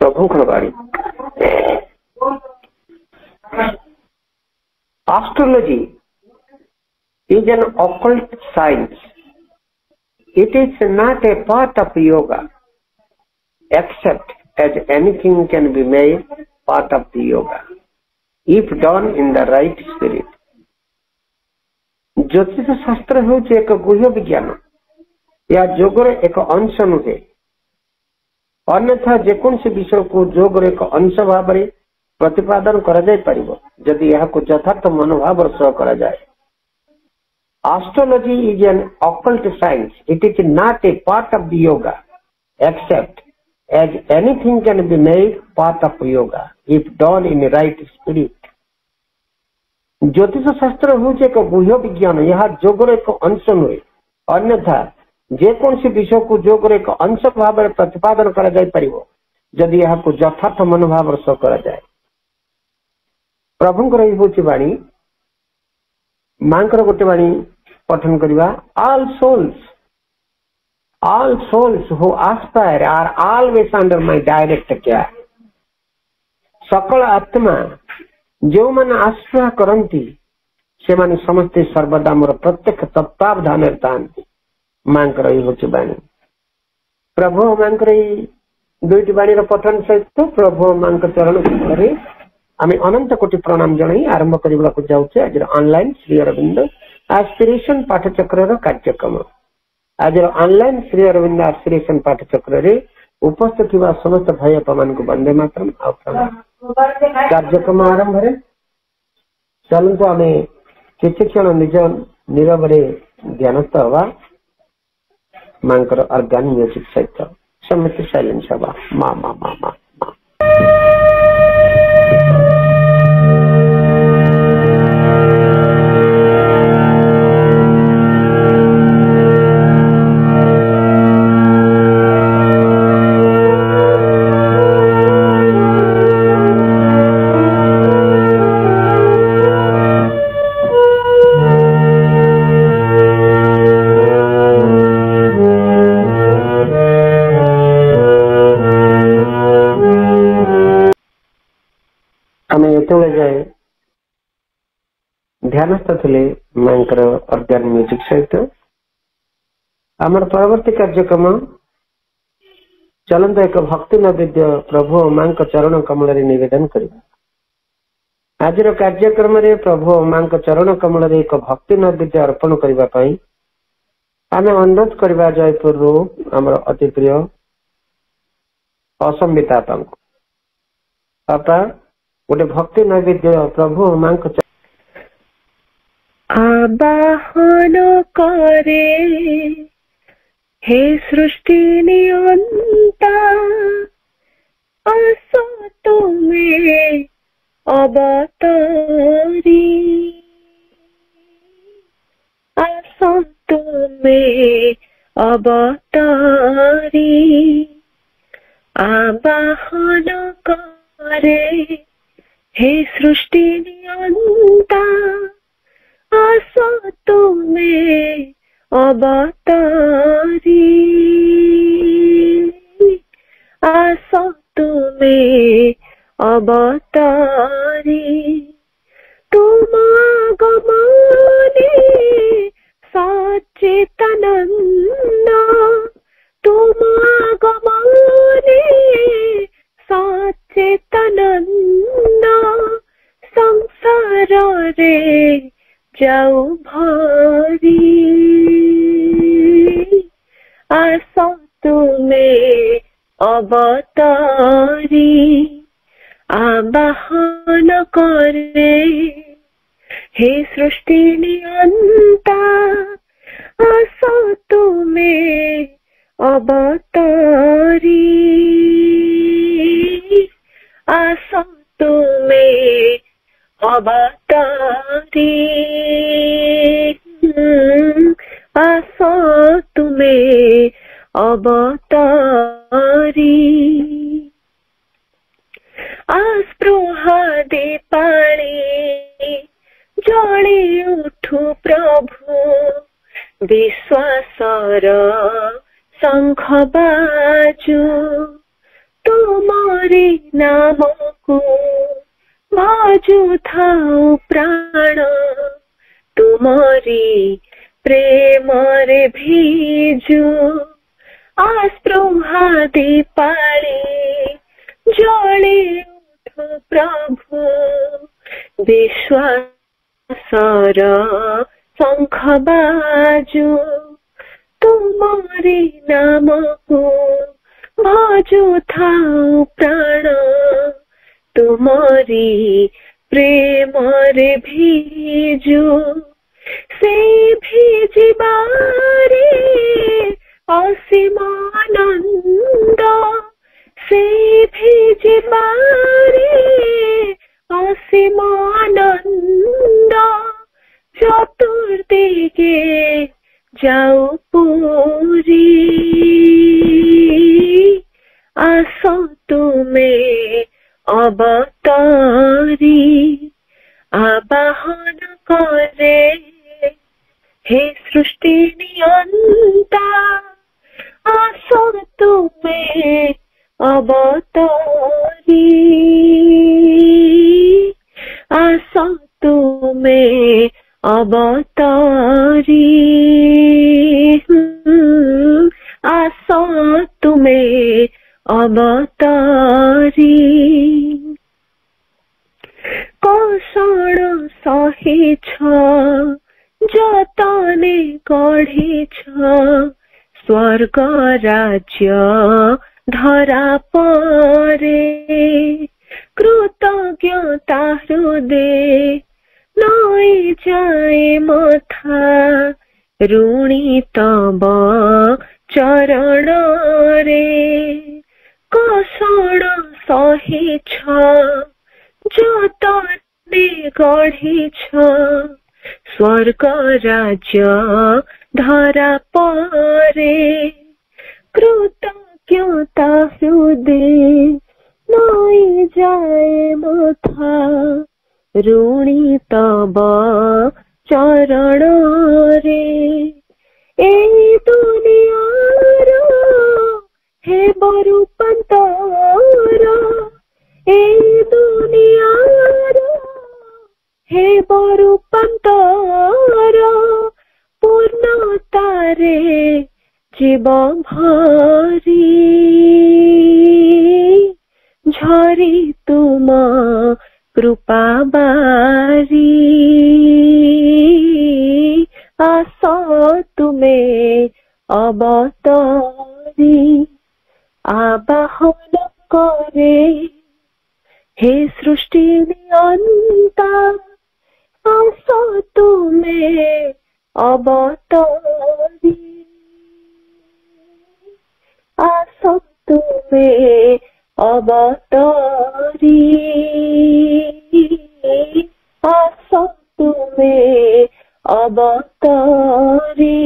Prabhu खरबाड़ी astrology is an occult science. It is not a part of yoga, except as anything can be made part of the yoga, if done in the right spirit. ज्योतिष शास्त्र होउछि एक गुह्य विज्ञान या जोगर एक अंश नुहे। अन्यथा जेकोसी विषय को जोगर एक अंश भाव में प्रतिपादन करा जाय परिबो जदि यह को यथार्थ मनोभाव सह करा जाय। Astrology is an occult science. It is not a part of the yoga, except as anything can be made part of yoga if done in the right spirit. ज्योतिष शास्त्र होउछि एक गुह्य विज्ञान यह जोगर एक अंश नुहे। अन्यथा जेकोसी विषय को जोगर एक अंश भाव में प्रतिपादन करा जाय परिबो जदि यह को यथार्थ मनोभाव सह करा जाय। प्रभुंकर एही होउछि वाणी मांकर गोटे वाणी पठन करिबा। all souls who aspire are always under my direct care. सकल आत्मा जो मन आश्रय करंती से माने समस्ते सर्वदा मोर प्रत्यक्ष तत्वावधान तांती। मांकर एही होउछि वाणी। प्रभु मांकर दुईटी वाणी पठन सहित प्रभु मांकर चरण करे आमे अनंत कोटि प्रणाम जणाई आरंभ करबाकू जाउछे आज ऑनलाइन श्री अरविंद एस्पिरेशन पाठचक्र कार्यक्रम। आज ऑनलाइन श्री अरविंद एस्पिरेशन पाठचक्र रे उपस्थित थिबा समस्त भाई अपन को वंदे मातरम। कार्यक्रम आरंभ रे चलंतु आमे किछि क्षण निज नीरव रे ध्यानस्थ हवा मांकर ऑर्गन म्यूजिक सहित समस्त साइलेंस हवा मा मा मा मा ध्यानस्थ थे मांकर ऑर्गन म्यूजिक सहित आमर परवर्ती कार्यक्रम चलंत एक भक्ति नैवेद्य प्रभु मां चरण कमल निवेदन करबा। आज कार्यक्रम रे प्रभु मां चरण कमल एक भक्ति नैवेद्य अर्पण करने आम अनुरोध करवा जयपुर रू आमर अति प्रिय असंबिता पापा गोटे भक्ति नैवेद्य प्रभु मां आबाहन करे हे सृष्टि नियंता आसो तुम्हें अवतारी आसो तुम्हें अवतारी आबाहन करे हे सृष्टि नियंता आसो तुम्हें अवतारी आसो तुम्हें अवतारी तुम आगमने सचेतनन्द तुम आगमने सचेतनन्द संसार रे जाऊ भारी आसो तुम्हें अवतारी आबाहन करे हे सृष्टि नियंता आसो तुम्हें अवतारी आसो तुम्हें अवतारी आसो तुम्हें अवतारी आस्पृहा दे पाणी जले उठू प्रभु विश्वासर शंख बाजू तुमरी नामको बाजू थाऊ प्राण तुमरी प्रेम रे भीजू आस्पृहा दीपाली जले उठ प्रभु विश्वासर शंख बाजू तुमरी नामको बाजू थाऊ प्राण तुमरी प्रेम रे भीजू से भीजिबारे असीम आनंद से भीजिबारे असीम आनंद चतुर्दिगे जाऊ पूरी आस तुमे अवतारी आवाहन करे हे सृष्टि नियंता आस तुमे अवतारी आस तुमे अवतारी आस तुमे अवतारी कौशल सहिछ जतने गढ़िछ स्वर्ग राज्य धरा परे कृतज्ञता हृदय नई जाए मथा ऋणी तब चरण रे कौशल सहिछ जतने गढ़िछ स्वर्ग राज्य धरा परे कृतज्ञता हृदय नई जाए मथा ऋणी तब चरण रे ए दुनियार हे बरूपंतर ए दुनियार हे बरूपंतर पूर्णतारे जीव भरी झरी तुम कृपा बारी आस तुमे अवतारी आवाहन करे हे सृष्टि नियंता आस तुमे अवतारी आस तुमे अवतारी आस तुमे अवतारी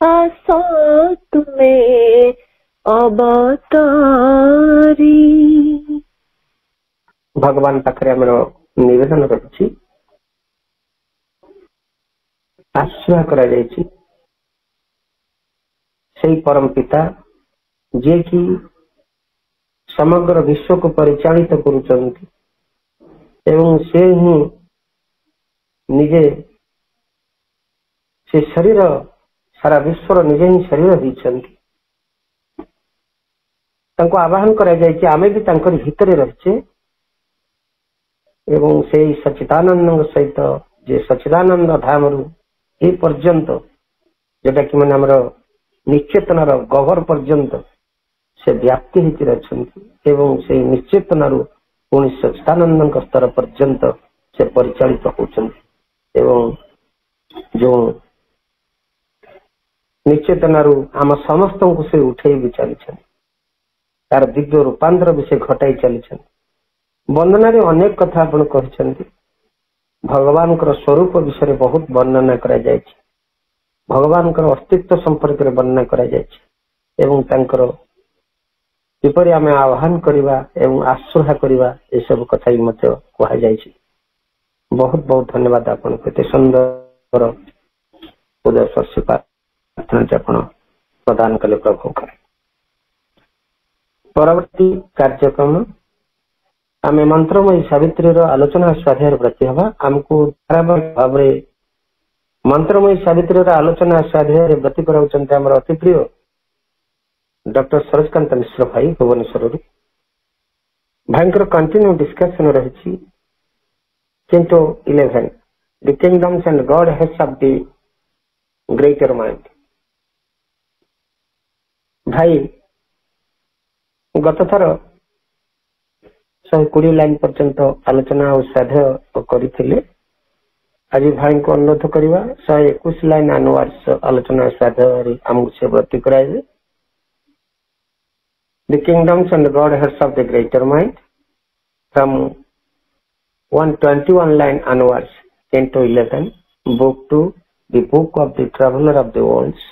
आस तुमे अवतारी। भगवान पाखरे हमर निवेदन करछि आश्रय करा जायछि सेही परम पिता जे कि समग्र विश्व को परिचालित करुचंती एवं से ही निजे से शरीर सारा विश्वर निजे ही शरीर होइछंती तांको आवाहन करा जायछि आमे भी तांकर भितरे रहछे एवं से सच्चिदानंद सहित जे सच्चिदानंद धामरु ए पर्यंत जेटा कि माने हमर निश्चेतनार गहर पर्यंत से व्याप्ति होती रहिछंती एवं से निश्चेतनारु पुणी सच्चिदानंद स्तर पर्यंत से परिचालित होउछंती एवं जो निश्चेतनारु आम समस्त को से उठे भी चली तार दिव्य रूपांतर भी से घटाई चली वंदना रे अनेक कथा आपण कहछंती भगवान कर स्वरूप विषय बहुत वर्णना करा जायछि भगवान कर अस्तित्व संपर्क रे वर्णना करा जायछि एवं तांकर किपरि आमे आह्वान करिवा एवं आश्रय करिवा ए सब कथा ही मते कहा जायछि बहुत बहुत धन्यवाद आपण केते सुंदर उदय शशि प्रार्थना ज्ञापन प्रदान कले प्रभु। परवर्ती कार्यक्रम आम मंत्रमयी सावित्री आलोचना स्वाध्याय प्रति हवा आमको धारावाहिक भाव मंत्रमयी सावित्री आलोचना स्वाध्याय ब्रती करार अति प्रिय डॉक्टर सरजकांत मिश्र भाई भुवनेश्वर भाई कंटिन्यू डिस्कशन रही किंतु 11 the kingdoms and God heads of the greater mind. भाई गत थर 120 लाइन पर्यंत आलोचना और स्वाध्याय करते आज भाई को अनुरोध करवा 121 लाइन आनवर्ड्स आलोचना स्वाध्याय आमको से ब्रती कराइबे। The kingdoms and godheads of the greater mind from 121 line onwards 10 to 11 book 2 the book of the traveler of the worlds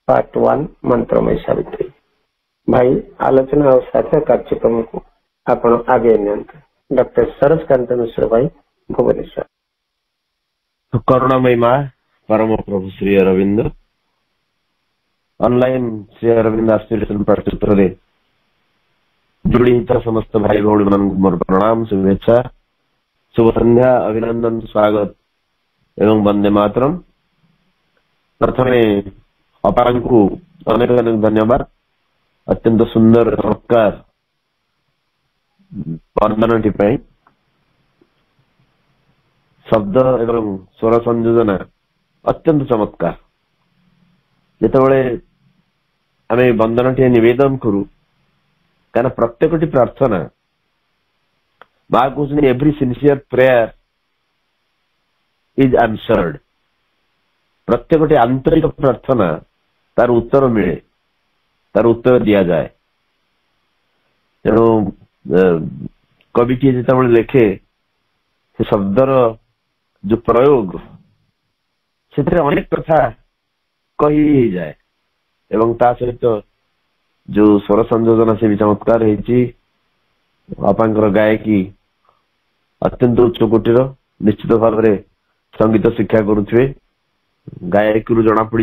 part 1 मंत्रमय Savitri. भाई आलोचना और साध्य कार्यक्रम को आपण आगे नियंत्रण डॉक्टर सरजकांत मिश्र भाई भुवनेश्वर। करुणामयी माँ परम प्रभु श्री अरविंद ऑनलाइन श्री अरविंद एस्पिरेशन प्रस्तुत जोड़ी समस्त भाई भौणी मान मोर प्रणाम शुभेच्छा शुभ संध्या अभिनंदन स्वागत एवं वंदे मातरम। प्रथमे अपार को अनेक अनेक धन्यवाद अत्यंत सुंदर चमत्कार वर्णनटी शब्द एवं स्वर संयोजन अत्यंत चमत्कार जिते आम वंदनटी निवेदन करूँ कारण प्रत्येकटी प्रार्थना माँ कहते every sincere prayer is answered. प्रत्येकटी आंतरिक प्रार्थना तार उत्तर मिले तार उत्तर दिया जाए। तेणु कविटी जिते लेखे से शब्दर जो प्रयोग से अनेक कथा कही जाए एवं ता सहित जो स्वर संयोजन से भी चमत्कार बापांकर गायकी अत्यंत उच्च कोटीर निश्चित भाव में संगीत शिक्षा करुवे गायकी रु जना पड़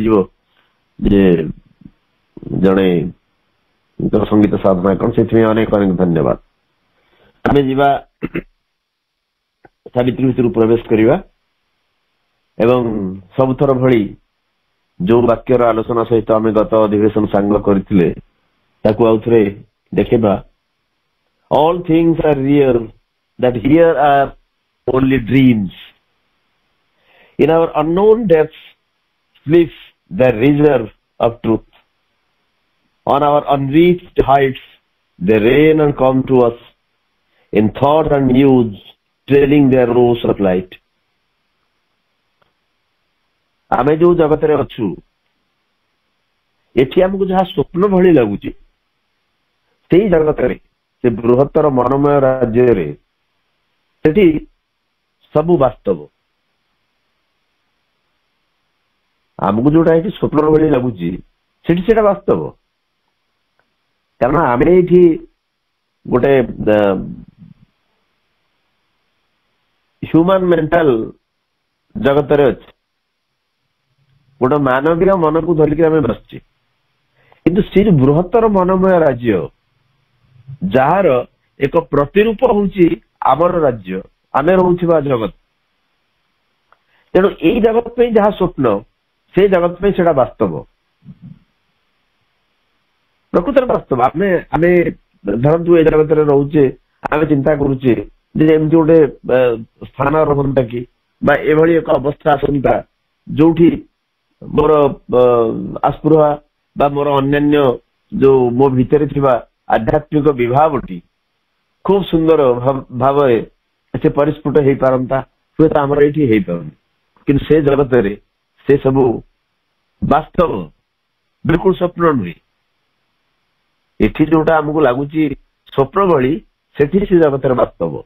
जड़े संगीत साधना कौन से अनेक अनेक धन्यवाद। आम जा सावित्री भितर प्रवेश करवा एवं सबुथर भली जो वाक्यर आलोचना सहित आम गत अधिवेशन सांग करते आउे देखा all things are real that here are only dreams in our unknown depths sleeps the reserve of truth on our unreached heights they rain and come to us in thought and news trailing their rows of light। आमे जो जगत रे अच्छु एठी हमको जहाँ स्वप्न भली लगुची से जगत रे से बृहत्तर मनमय राज्य रे सेठी सबु वास्तव आमको जोटा ये स्वप्न भली लगुची सेठी सेटा वास्तव कारण आम ये गोटे ह्यूमन मेंटल जगत रे अच्छे गोटे मानवीय मन को धरिक आम बसचे किंतु से बृहत्तर मनमय राज्य जार एक प्रतिरूप हूँ आमर राज्य आम रोचा जगत। तेणु यही जगत पे जहाँ स्वप्न से जगत पे सेटा वास्तव प्रकृत वास्तव आम आम धरतु ए जगत रोचे आम चिंता करुचे एमती गोटे स्थान रहा कि एक अवस्था आसंता जो मोर आस्पृहा बा मोर अन्य जो मो भितर थिबा आध्यात्मिक विभावटी खूब सुंदर भाव से परिस्फुट हो पारंता हुए तो आमर ये कि से जगत रे से सब वास्तव बिल्कुल स्वप्न नुहे एठी जोटा आमको लगुच स्वप्न भली सेठी से जगत वास्तव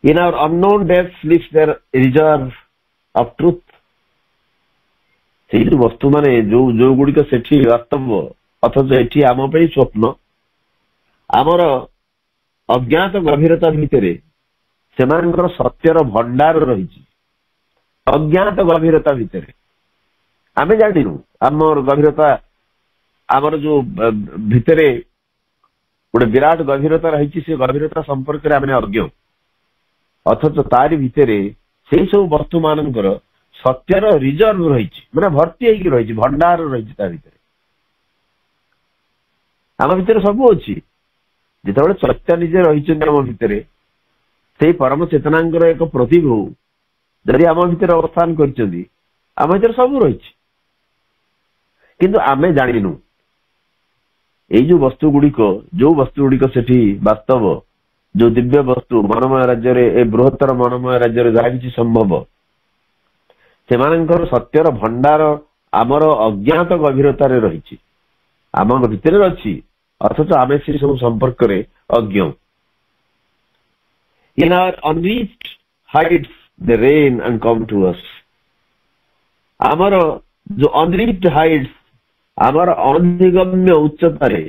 in our unknown depths lives there reserve of truth से वस्तु माने जो गुड़िक सेठी वास्तव अथच एठी आम पे स्वप्न आमर अज्ञात गभीरता भितर से सत्यर भंडार रही ଅଜ୍ଞାତ ଗଭୀରତା ଭିତରେ ଆମେ ଜାଣିନୁ ଆମର ଗଭୀରତା, ଆମର ଯୋଉ ଭିତରେ ଗୋଟେ ବିରାଟ ଗଭୀରତା ରହିଛି, ସେ ଗଭୀରତା ସମ୍ପର୍କରେ ଆମେ ଅଜ୍ଞ। ଅଥଚ ତାରି ଭିତରେ ସେଇ ସବୁ ବସ୍ତୁ ମାନଙ୍କର ସତ୍ୟର ରିଜର୍ଭ ରହିଛି, ମାନେ ଭର୍ତ୍ତି ହେଇକି ରହିଛି, ଭଣ୍ଡାର ରହିଛି ତା ଭିତରେ। ଆମ ଭିତରେ ସବୁ ଅଛି। ଯେତେବେଳେ ସତ୍ୟ ନିଜେ ରହିଛନ୍ତି ଆମ ଭିତରେ, ସେଇ ପରମ ଚେତନାଙ୍କର ଏକ ପ୍ରତିଭ ଯଦି ଆମ ଭିତରେ ଅବସ୍ଥାନ କରିଛନ୍ତି, ଆମ ଭିତରେ ସବୁ ରହିଛି। କିନ୍ତୁ ଆମେ ଜାଣିନୁ ଏଇ ଯୋଉ ବସ୍ତୁ ଗୁଡ଼ିକ ସେଠି ବାସ୍ତବ, ଯୋଉ ଦିବ୍ୟ ବସ୍ତୁ ମନମୟ ରାଜ୍ୟରେ, ଏ ବୃହତ୍ତର ମନମୟ ରାଜ୍ୟରେ ଯାହା କିଛି ସମ୍ଭବ, ସେମାନଙ୍କର ସତ୍ୟର ଭଣ୍ଡାର ଆମର ଅଜ୍ଞାତ ଗଭୀରତାରେ ରହିଛି, ଆମ ଭିତରେ ଅଛି। ଅଥଚ ଆମେ ସେ ସବୁ ସମ୍ପର୍କରେ ଅଜ୍ଞ। In our unreached heights they reign and come to us. ଆମର ଯୋଉ unreached heights, ଆମର ଅନଧିଗମ୍ୟ ଉଚ୍ଚତାରେ,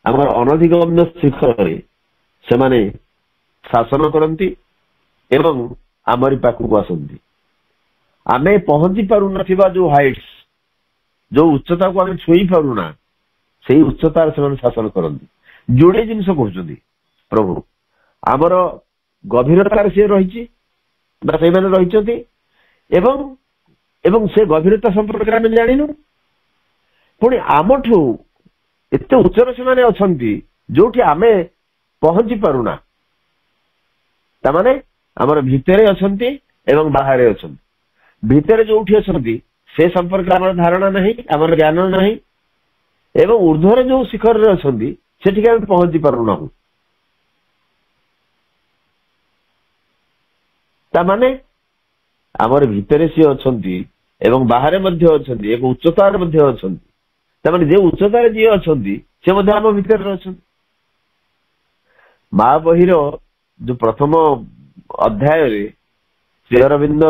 ଆମର ଅନଧିଗମ୍ୟ ଶିଖରରେ ସେମାନେ ଶାସନ କରନ୍ତି ଏବଂ ଆମରି ପାଖକୁ ଆସନ୍ତି। ଆମେ ପହଞ୍ଚି ପାରୁନଥିବା ଯୋଉ ହାଇଟ୍ସ, ଯୋଉ ଉଚ୍ଚତାକୁ ଆମେ ଛୁଇଁ ପାରୁନା, ସେଇ ଉଚ୍ଚତାରେ ସେମାନେ ଶାସନ କରନ୍ତି। ଯୋଡେ ଜିନିଷ କହୁଛନ୍ତି ପ୍ରଭୁ, ଆମର ଗଭୀରତାରେ ସିଏ ରହିଛି ବା ସେଇମାନେ ରହିଛନ୍ତି, ଏବଂ ସେ ଗଭୀରତା ସମ୍ପର୍କରେ ଆମେ ଜାଣିନୁ। ପୁଣି ଆମଠୁ ଏତେ ଉଚ୍ଚରେ ସେମାନେ ଅଛନ୍ତି ଯୋଉଠି ଆମେ ପହଞ୍ଚି ପାରୁନା। ତାମାନେ ଆମର ଭିତରେ ଅଛନ୍ତି ଏବଂ ବାହାରେ ଅଛନ୍ତି। ଭିତରେ ଯୋଉଠି ଅଛନ୍ତି ସେ ସମ୍ପର୍କରେ ଆମର ଧାରଣା ନାହିଁ, ଆମର ଜ୍ଞାନ ନାହିଁ, ଏବଂ ଉର୍ଦ୍ଧ୍ୱରେ ଯୋଉ ଶିଖରରେ ଅଛନ୍ତି ସେଠିକି ଆମେ ପହଞ୍ଚି ପାରୁନାହୁଁ। ତାମାନେ ଆମର ଭିତରେ ସିଏ ଅଛନ୍ତି ଏବଂ ବାହାରେ ମଧ୍ୟ ଅଛନ୍ତି, ଏକ ଉଚ୍ଚତାରେ ମଧ୍ୟ ଅଛନ୍ତି। ତାମାନେ ଯେ ଉଚ୍ଚତାରେ ଯିଏ ଅଛନ୍ତି ସେ ମଧ୍ୟ ଆମ ଭିତରେ ଅଛନ୍ତି। ମା ବହିର ଯୋଉ ପ୍ରଥମ ଅଧ୍ୟାୟରେ ଶ୍ରୀ ଅରବିନ୍ଦ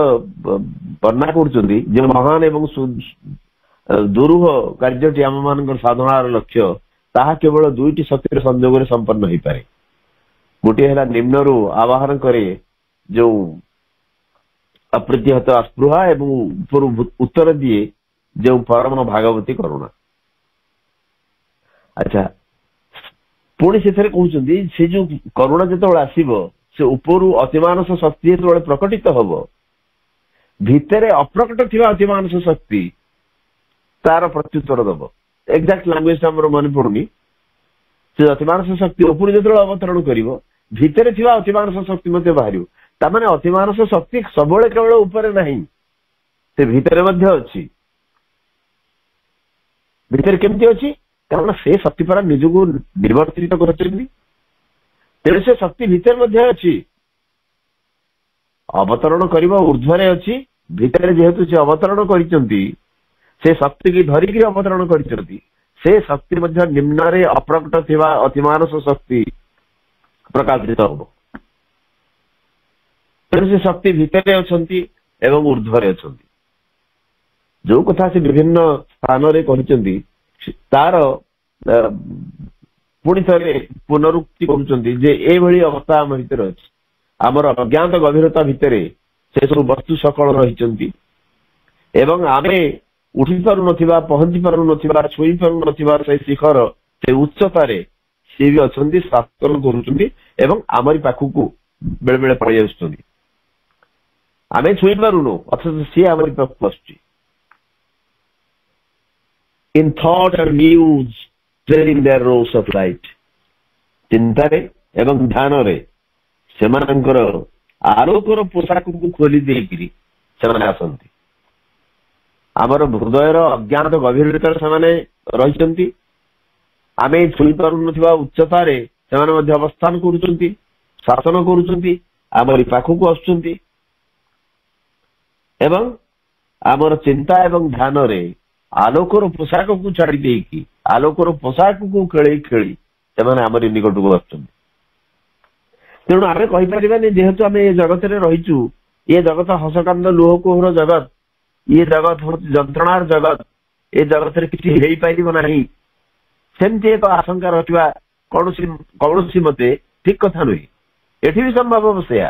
ବର୍ଣ୍ଣନା କରୁଛନ୍ତି ଯେ ମହାନ ଏବଂ ଦୁରୂହ କାର୍ଯ୍ୟଟି ଆମ ମାନଙ୍କର ସାଧନାର ଲକ୍ଷ୍ୟ, ତାହା କେବଳ ଦୁଇଟି ଶକ୍ତିର ସଂଯୋଗରେ ସମ୍ପନ୍ନ ହେଇପାରେ। ଗୋଟିଏ ହେଲା ନିମ୍ନରୁ ଆବାହନ କରେ ଯୋଉ ଅପ୍ରତିହତ ସ୍ପୃହା, ଏବଂ ଉପରୁ ଉତ୍ତର ଦିଏ ଯେଉଁ ପରମ ଭାଗବତୀ କରୁଣା। ଆଚ୍ଛା, ପୁଣି ସେଥିରେ କହୁଛନ୍ତି ସେ ଯୋଉ କରୁଣା ଯେତେବେଳେ ଆସିବ, ସେ ଉପରୁ ଅତିମାନସ ଶକ୍ତି ଯେତେବେଳେ ପ୍ରକଟିତ ହବ, ଭିତରେ ଅପ୍ରକଟ ଥିବା ଅତିମାନସ ଶକ୍ତି ତାର ପ୍ରତ୍ୟୁତ୍ତର ଦବ। ଏକ୍ସାକ୍ଟ ଲାଙ୍ଗୁଏଜ ଆମର ମନେ ପଡୁନି। ସେ ଅତିମାନସ ଶକ୍ତି ଉପରୁ ଯେତେବେଳେ ଅବତରଣ କରିବ, ଭିତରେ ଥିବା ଅତିମାନସ ଶକ୍ତି ମଧ୍ୟ ବାହାରିବ। ତାମାନେ ଅତିମାନସ ଶକ୍ତି ସବୁବେଳେ କେବଳ ଉପରେ ନାହିଁ, ସେ ଭିତରେ ମଧ୍ୟ ଅଛି। ଭିତରେ କେମିତି ଅଛି? କାରଣ ସେ ଶକ୍ତି ପରା ନିଜକୁ ନିର୍ବର୍ତ୍ତିତ କରୁଛନ୍ତି, ତେଣୁ ସେ ଶକ୍ତି ଭିତରେ ମଧ୍ୟ ଅଛି। ଅବତରଣ କରିବା ଉର୍ଦ୍ଧ୍ୱରେ ଅଛି, ଭିତରେ ଯେହେତୁ ସେ ଅବତରଣ କରିଛନ୍ତି, ସେ ଶକ୍ତିକି ଧରିକି ଅବତରଣ କରିଛନ୍ତି, ସେ ଶକ୍ତି ମଧ୍ୟ ନିମ୍ନରେ ଅପ୍ରକଟ ଥିବା ଅତିମାନସ ଶକ୍ତି ପ୍ରକାଶିତ ହବ। ତେଣୁ ସେ ଶକ୍ତି ଭିତରେ ଅଛନ୍ତି ଏବଂ ଉର୍ଦ୍ଧ୍ୱରେ ଅଛନ୍ତି। ଯୋଉ କଥା ସେ ବିଭିନ୍ନ ସ୍ଥାନରେ କହିଛନ୍ତି, ତାର ପୁଣି ଥରେ ପୁନରୁକ୍ତି କରୁଛନ୍ତି ଯେ ଏଭଳି ଅବସ୍ଥା ଆମ ଭିତରେ ଅଛି। ଆମର ଅଜ୍ଞାତ ଗଭୀରତା ଭିତରେ ସେ ସବୁ ବସ୍ତୁ ସକଳ ରହିଛନ୍ତି ଏବଂ ଆମେ ଉଠି ପାରୁନଥିବା, ପହଞ୍ଚି ପାରୁନଥିବା, ଛୁଇଁ ପାରୁନଥିବା ସେ ଶିଖର, ସେ ଉଚ୍ଚତାରେ ସିଏ ବି ଅଛନ୍ତି, ଶାସନ କରୁଛନ୍ତି ଏବଂ ଆମରି ପାଖକୁ ବେଳେ ବେଳେ ପଳେଇ ଆସୁଛନ୍ତି। ଆମେ ଛୁଇଁ ପାରୁନୁ, ଅଥଚ ସିଏ ଆମରି ପାଖକୁ ଆସୁଛି। In thought and views treading their rows of light, ଚିନ୍ତାରେ ଏବଂ ଧ୍ୟାନରେ ସେମାନଙ୍କର ଆଲୋକର ପୋଷାକକୁ ଖୋଲି ଦେଇକିରି ସେମାନେ ଆସନ୍ତି। ଆମର ହୃଦୟର ଅଜ୍ଞାତ ଗଭୀରତାରେ ସେମାନେ ରହିଛନ୍ତି। ଆମେ ଛୁଇଁ ପାରୁନଥିବା ଉଚ୍ଚତାରେ ସେମାନେ ମଧ୍ୟ ଅବସ୍ଥାନ କରୁଛନ୍ତି, ଶାସନ କରୁଛନ୍ତି, ଆମରି ପାଖକୁ ଆସୁଛନ୍ତି ଏବଂ ଆମର ଚିନ୍ତା ଏବଂ ଧ୍ୟାନରେ ଆଲୋକର ପୋଷାକକୁ ଛାଡି ଦେଇକି, ଆଲୋକର ପୋଷାକକୁ ଖେଳେଇ ଖେଳି ସେମାନେ ଆମରି ନିକଟକୁ ଆସୁଛନ୍ତି। ତେଣୁ ଆମେ କହିପାରିବାନି ଯେହେତୁ ଆମେ ଏ ଜଗତରେ ରହିଛୁ, ଏ ଜଗତ ହସକାନ୍ଦ ଲୁହକୁହର ଜଗତ, ଇଏ ଜଗତ ହଉଛି ଯନ୍ତ୍ରଣାର ଜଗତ, ଏ ଜଗତରେ କିଛି ହେଇପାରିବ ନାହିଁ, ସେମିତି ଏକ ଆଶଙ୍କା ରଖିବା କୌଣସି ମତେ ଠିକ କଥା ନୁହେଁ। ଏଠି ବି ସମ୍ଭବ ସେୟା,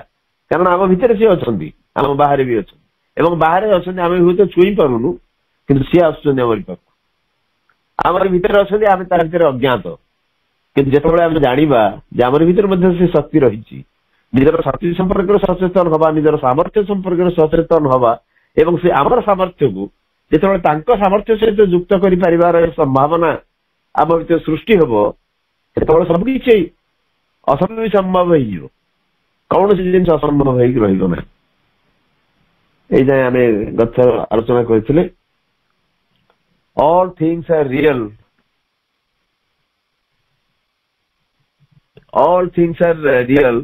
କାରଣ ଆମ ଭିତରେ ସିଏ ଅଛନ୍ତି, ଆମ ବାହାରେ ବି ଅଛନ୍ତି। ଏବଂ ବାହାରେ ଅଛନ୍ତି ଆମେ ହୁଏତ ଛୁଇଁ ପାରୁନୁ କିନ୍ତୁ ସିଏ ଆସୁଛନ୍ତି ଆମରି ପାଖକୁ, ଆମର ଭିତରେ ଅଛନ୍ତି ଆମେ ତା ଭିତରେ ଅଜ୍ଞାତ। କିନ୍ତୁ ଯେତେବେଳେ ଆମେ ଜାଣିବା ଯେ ଆମର ଭିତରେ ମଧ୍ୟ ସେ ଶକ୍ତି ରହିଛି, ନିଜର ଶକ୍ତି ସମ୍ପର୍କରେ ସଚେତନ ହବା, ନିଜର ସାମର୍ଥ୍ୟ ସମ୍ପର୍କରେ ସଚେତନ ହବା ଏବଂ ସେ ଆମର ସାମର୍ଥ୍ୟକୁ ଯେତେବେଳେ ତାଙ୍କ ସାମର୍ଥ୍ୟ ସହିତ ଯୁକ୍ତ କରିପାରିବାର ସମ୍ଭାବନା ଆମ ଭିତରେ ସୃଷ୍ଟି ହବ, ସେତେବେଳେ ସବୁକିଛି ଅସମ୍ଭବ ସମ୍ଭବ ହେଇଯିବ, କୌଣସି ଜିନିଷ ଅସମ୍ଭବ ହେଇକି ରହିବ ନାହିଁ। ଏଇ ଯାଏଁ ଆମେ ଗତ ଆଲୋଚନା କରିଥିଲେ all things are real, all things are real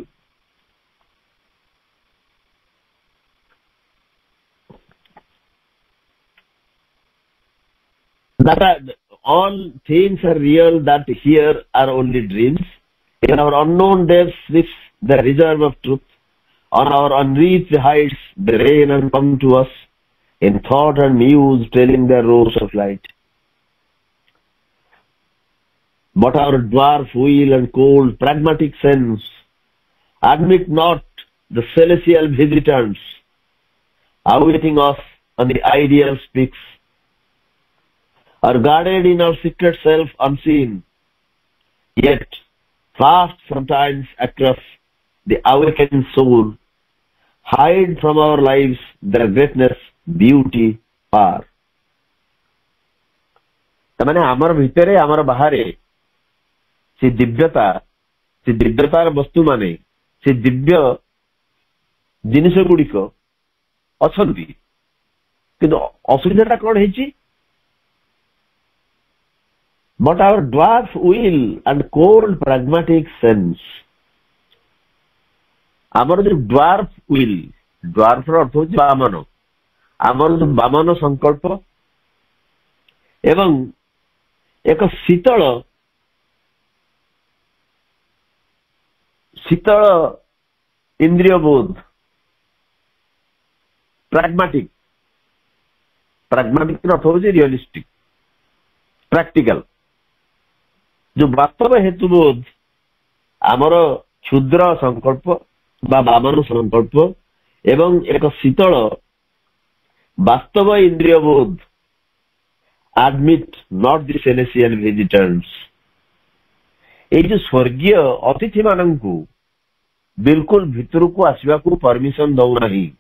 that all things are real that here are only dreams. In our unknown depths sits the reserve of truth. On our unreached heights they rain and come to us in thought and muse, telling their roars of light. But our dwarf will and cold pragmatic sense admit not the celestial visitants awaiting us on the ideal peaks, are guarded in our secret self unseen, yet fast sometimes across the awakened soul, hide from our lives their greatness, beauty, power. तमाने आमर भितरे आमर बाहरे से दिव्यतार वस्तु माने से दिव्य जिनिस गुड़िक अछंती, किंतु असुविधा कौन है? But our dwarf will and cold pragmatic sense, आमर जो ड्वार्फ विल, ड्वार्फ अर्थ हूँ बामन, आमर जो बामन संकल्प एवं एक शीतल इंद्रिय बोध, pragmatic अर्थ हूँ रियलिस्टिक, प्रैक्टिकल, जो वास्तव हेतुबोध आमर क्षुद्र संकल्प बा बामन संकल्प एवं एक शीतल वास्तव इंद्रिय बोध admit not the celestial visitors. ये जो स्वर्गीय अतिथि मानंकु बिल्कुल भितर को आसवा को परमिशन दौ नहीं।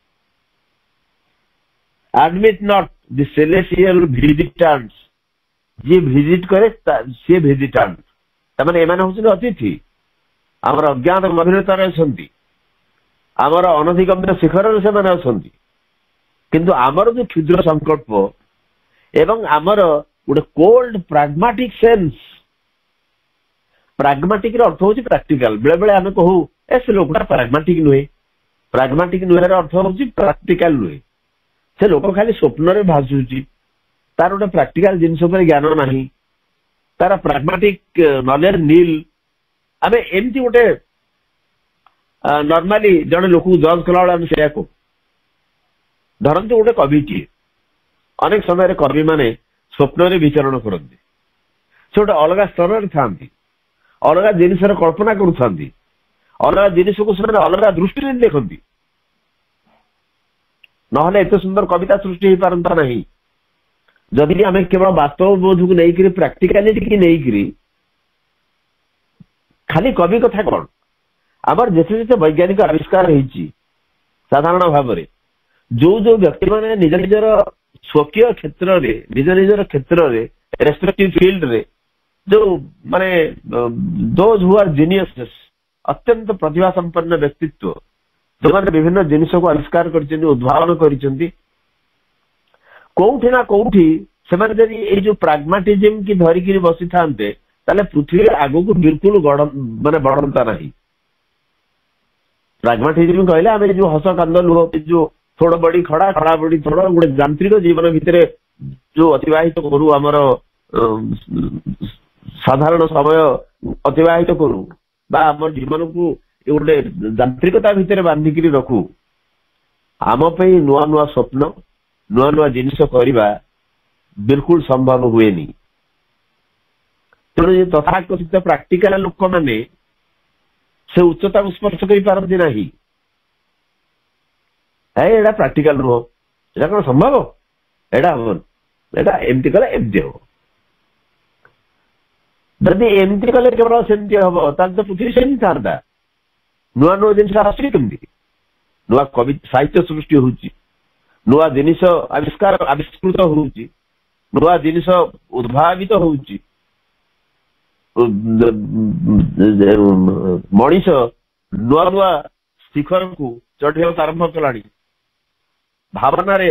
admit not the celestial visitors, J visit करे से विजिटांट तमाने एमाने होछन अतिथि, आमर अज्ञात गभीरतार अछंती, आमर अनधिगम्य शिखर से माने अछंती, किंतु आमर जो क्षुद्र संकल्प एवं आमर गोटे कोल्ड प्राग्माटिक सेंस, प्राग्माटिक रे अर्थ होछि प्रैक्टिकल। बेले बेले आमे कहू ए से लोकटा प्राग्माटिक नुहे, प्राग्माटिक नुहे रे अर्थ होछि प्रैक्टिकल नुहे, से लोक खाली स्वप्न रे भासुछि, तार गोटे प्रैक्टिकल जिनिस पर ज्ञान नहीं, तार प्राग्माटिक नॉलेज नील। आमे एमती गोटे नॉर्मली जने लोक जज कला बेले आमे सेया को धरंतु गोटे कविटी, अनेक समय कवि माने स्वप्न रे विचरण करते, से गोटे अलग स्तर था, अलग जिनिस कल्पना करुँच, अलग जिनिस को अलग दृष्टि देखती, ना एत सुंदर कविता सृष्टि हो पारंता नहीं जदि आम केवल वास्तव बोध को लेकर प्रैक्टिकालिटी की लेकर खाली कवि कथा कौन आमर जिते जिते वैज्ञानिक आविष्कार होती साधारण भाव में जो जो व्यक्ति मैंने निज निजर स्वकीय क्षेत्र में निज निजर क्षेत्र में रेस्पेक्टिव फील्ड रे जो माने दोज हु आर जीनियस अत्यंत प्रतिभा संपन्न व्यक्तित्व जो मैंने विभिन्न जिनिस को आविष्कार कर उद्भावन कर कोठी ना कोठी से जो प्राग्माटिज्म की धरिकी बसी था पृथ्वी आगो को बिल्कुल माने बढ़ता नहीं। प्राग्माटिज्म कहले आम जो हस कांद लुह जो थोड़ा बड़ी खड़ा खड़ा बड़ी थोड़ा गोटे यांत्रिक जीवन भितर जो अतिवाहित करू आमर साधारण समय अतिवाहित करू बा आम जीवन को गोटे यांत्रिकता भितर बांधिकी रखू, आम नुआ नुआ स्वप्न नुआ नुआ जिनिस करवा बिल्कुल संभव हुए नहीं। तेणु तथाकथित प्राक्टिकल लोक मैंने से उच्चता को स्पर्श कर पारती नहीं, एटा प्राक्टिकल नुह এটা କଣ ସମ୍ଭବ? ଏଇଟା ହବନି। ଏଇଟା ଏମିତି କଲେ ଏମିତି ହବ। ଯଦି ଏମିତି କଲେ କେବଳ ସେମିତି ହବ ତାହେଲେ ତ ପୃଥିବୀ ସେମିତି ଥାନ୍ତା। ନୂଆ ନୂଆ ଜିନିଷ ଆସୁଛି କେମିତି? ନୂଆ କବି ସାହିତ୍ୟ ସୃଷ୍ଟି ହଉଛି, ନୂଆ ଜିନିଷ ଆବିଷ୍କୃତ ହଉଛି, ନୂଆ ଜିନିଷ ଉଦ୍ଭାବିତ ହଉଛି। ମଣିଷ ନୂଆ ନୂଆ ଶିଖରକୁ ଚଢିବାକୁ ଆରମ୍ଭ କଲାଣି। ଭାବନାରେ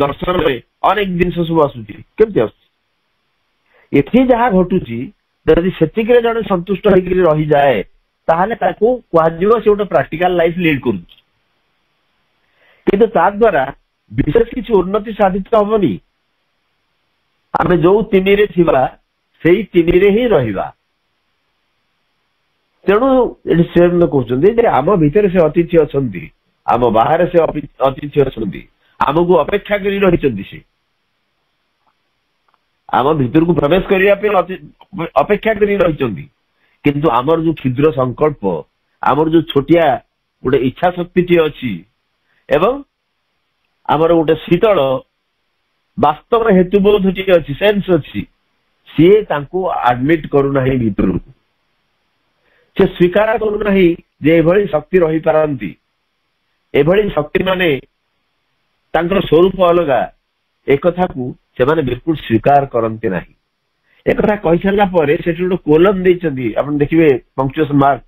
ଦର୍ଶନରେ ଅନେକ ଜିନିଷ ସବୁ ଆସୁଛି। କେମିତି ଆସୁଛି? ଏଠି ଯାହା ଘଟୁଛି ଯଦି ସେତିକିରେ ଜଣେ ସନ୍ତୁଷ୍ଟ ହେଇକି ରହିଯାଏ ତାହେଲେ ତାକୁ କୁହାଯିବ ସେ ଗୋଟେ ପ୍ରାକ୍ଟିକାଲ ଲାଇଫ ଲିଡ୍ କରୁଛି। କିନ୍ତୁ ତା ଦ୍ୱାରା ବିଶେଷ କିଛି ଉନ୍ନତି ସାଧିତ ହବନି। ଆମେ ଯୋଉ ତିନିରେ ଥିବା ସେଇ ତିନିରେ ହିଁ ରହିବା। ତେଣୁ ଏଠି ସେ କହୁଛନ୍ତି ଯେ ଆମ ଭିତରେ ସେ ଅତିଥି ଅଛନ୍ତି, ଆମ ବାହାରେ ସେ ଅତିଥି ଅଛନ୍ତି, ଆମକୁ ଅପେକ୍ଷା କରି ରହିଛନ୍ତି। ସେ ଆମ ଭିତରକୁ ପ୍ରବେଶ କରିବା ପାଇଁ ଅପେକ୍ଷା କରି ରହିଛନ୍ତି। କିନ୍ତୁ ଆମର ଯୋଉ କ୍ଷୁଦ୍ର ସଂକଳ୍ପ, ଆମର ଯୋଉ ଛୋଟିଆ ଗୋଟେ ଇଚ୍ଛା ଶକ୍ତିଟିଏ ଅଛି ଏବଂ ଆମର ଗୋଟେ ଶୀତଳ ବାସ୍ତବ ହେତୁବୋଧଟିଏ ଅଛି, ସେନ୍ସ ଅଛି, ସିଏ ତାଙ୍କୁ ଆଡମିଟ କରୁନାହିଁ ଭିତରକୁ। ସେ ସ୍ୱୀକାର କରୁନାହିଁ ଯେ ଏଭଳି ଶକ୍ତି ରହିପାରନ୍ତି। ଏଭଳି ଶକ୍ତି ମାନେ ତାଙ୍କର ସ୍ୱରୂପ ଅଲଗା, ଏକଥାକୁ ସେମାନେ ବିଲକୁଲ ସ୍ୱୀକାର କରନ୍ତି ନାହିଁ। एकथा कही सारा से कोलन देइछन्ती आपण देखिबे पंक्चुएशन मार्क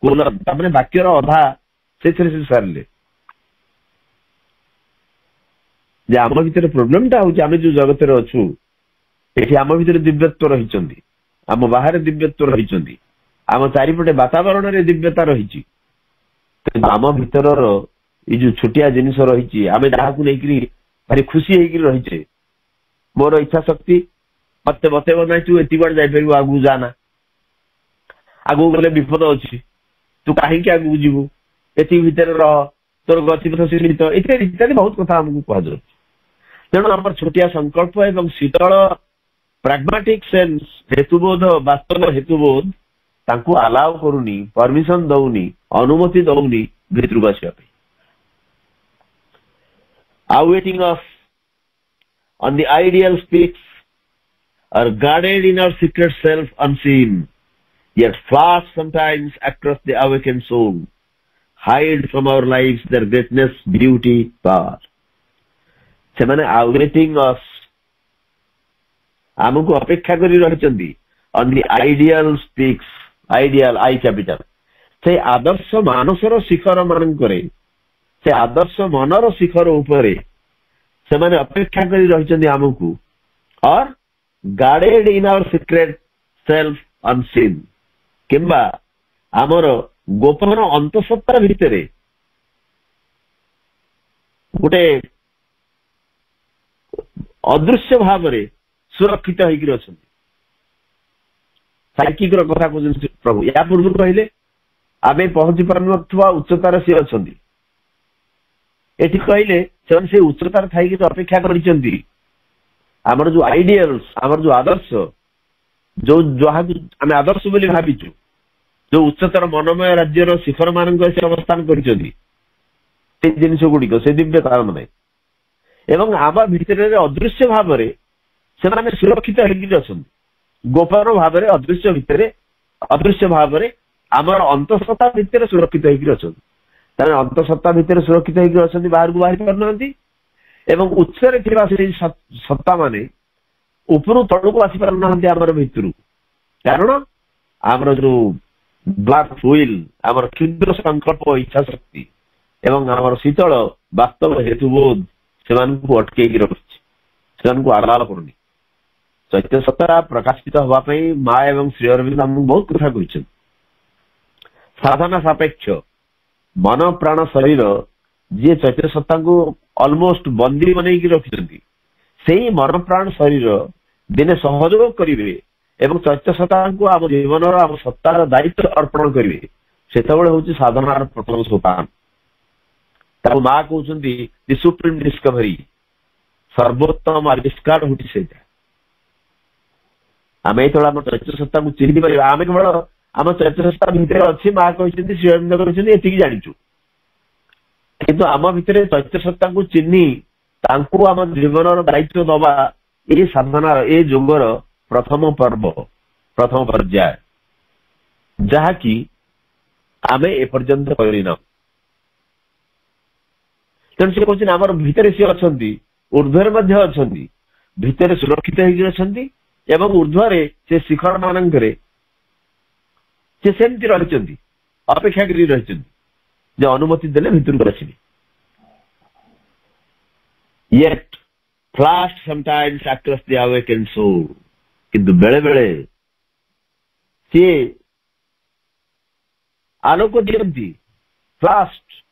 कोलन तापरे वाक्यर अधा से सारे जे आम भीतर प्रोब्लेमटा होउछि आमे जो जगत रे अछु एठी आम भीतर दिव्यत्व रहिछन्ती आम बाहर दिव्यत्व रहिछन्ती आम चारिपटे वातावरण रे दिव्यता रहिछि आम भीतर ये जो छोटिया जिनिस रहिछि आमे जाहाकु नेकरी भारी खुशी हेकरी रहिछे मोर इच्छा शक्ति मत बतेब ना तू एति बार जाई परिबो आगु जाना आगु गले विपद अछि तू काहे के आगु जीवु एति भीतर रह तोर गतिपथ सीमित इत्यादि बहुत कथा हमकु कह दो तेणु आम छोटिया संकल्प एवं शीतल प्राग्मेटिक सेंस हेतुबोध वास्तव हेतुबोध तांकु अलाउ करूनी परमिशन दउनी अनुमति दउनी भितरु बसिया पे awaiting us on the ideal speaks are guarded in our secret self unseen yet flash sometimes across the awakened soul hide from our lives their greatness beauty power se mane awaiting us आमको अपेक्षा करी रहिचंदी on the ideal speaks ideal I capital से आदर्श मानसर शिखर मान करे से आदर्श मनर शिखर उपरे से माने अपेक्षा करी रहिचंदी आमको और guarded in our secret self unseen किंबा आमर गोपन अंतसत्ता भितरे गोटे अदृश्य भाव में सुरक्षित होकर अच्छा साइकिक कथा कहते प्रभु या पूर्व कहले आम पहुंची पार उच्चतार सी अच्छा ये कहले से उच्चतार थी अपेक्षा कर जो आइडियल्स आमर जो आदर्श जो जहाँ आम आदर्श बोली भाविचु जो उच्चतर मनमय राज्यर शिखर मान से अवस्थान कर जिन गुड़िक से दिव्यता मैंने एवं आम भितर अदृश्य भाव में से माने सुरक्षित अच्छा गोपन भाव में अदृश्य भितर अदृश्य भाव में आमर अंतसत्ता भितर सुरक्षित अच्छा अंतसत्ता भितर सुरक्षित अच्छा बाहर को बाहर पार एवं उच्चरे सत्ता माने उपरु तलू आसी पार आमर भितर कारण आमर जो ब्लैक व्हील आमर क्षुद्र संकल्प इच्छा शक्ति एवं आमर शीतल वास्तव हेतुबोध से अटके रखी से आलाप करनी चैत्य सत्ता प्रकाशित होगापी माँ एवं श्री अरविंद आमको बहुत कथा कही साधना सापेक्ष मन प्राण शरीर जी चैत्य सत्ता को ऑलमोस्ट बंदी बनई रखिंट से मन प्राण शरीर दिने सहयोग करेंगे एवं चैत्य सत्ता को आम जीवन आम सत्तार दायित्व अर्पण करेंगे से हूँ साधनार प्रथम सोपान माँ कहते सुप्रीम डिस्कवरी सर्वोत्तम आविष्कार हूँ से आम ये आम चैत्य सत्ता को चिन्ह पार आम केवल आम चैत्य सत्ता भितर अच्छी माँ कहते श्रीअरविंद कहते जाचु किंतु आम भितर चैत्य सत्ता को चिन्ह तांकु आम जीवन दायित्व दबा ये साधनार ए जोगर प्रथम पर्व प्रथम पर्याय जहाँकि आमे एपर्यंत करना तेणु से कहते आम भितर सी अच्छा ऊर्ध्वर अच्छा भितर सुरक्षित हो ऊर्ध्वे से शिखर मान सेमती रही अपेक्षा करी रही अनुमति देले भितर आसवे yet flashed sometimes across the awakened soul किंतु बेले बेले सी आलोक दियंती flashed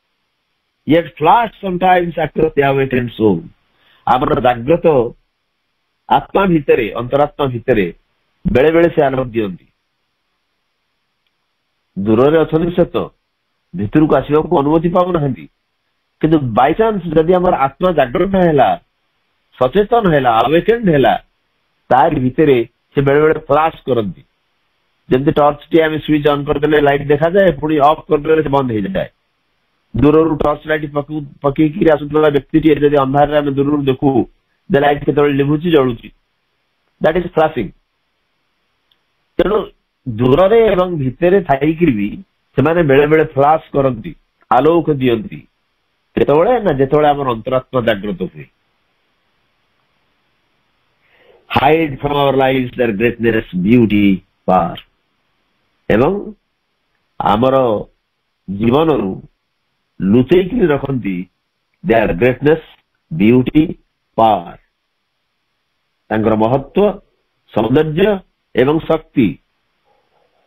yet flashed sometimes across the awakened soul आमर जागृत आत्मा भितरे अंतरात्मा भितरे बेले बेले से आलोक दियंती दूर रे अछन सत भितर को आसीबा को अनुमति पाउ नहंती किंतु बाय चांस जदि हमर आत्मा जागृत हैला सचेतन हैला अवेकेंड हैला तार भितरे से बेले बेले फ्लैश करंती जब टॉर्च टी आम स्विच ऑन कर देले लाइट देखा जाए पुणी ऑफ कर देले से बंद हो जाए दूर टॉर्च लाइट पकई आसुला व्यक्ति टी जदि अंधार रे दूर देखू दे लाइट केतବେଳେ लिभुची जळुची दैट इज फ्लैशिंग तेणु दूर रे एवं भितरे थाइकरी भी से माने बेले बेले फ्लैश करंती आलोक दियंती केतବେଳେ ना जेतବେଳେ हमर अंतरात्मा जागृत हुए hide from our lives their greatness beauty power एवं आमर जीवन रु लुचेकी रखती देयर ग्रेटनेस ब्यूटी पावर तांकर महत्व सौंदर्य एवं शक्ति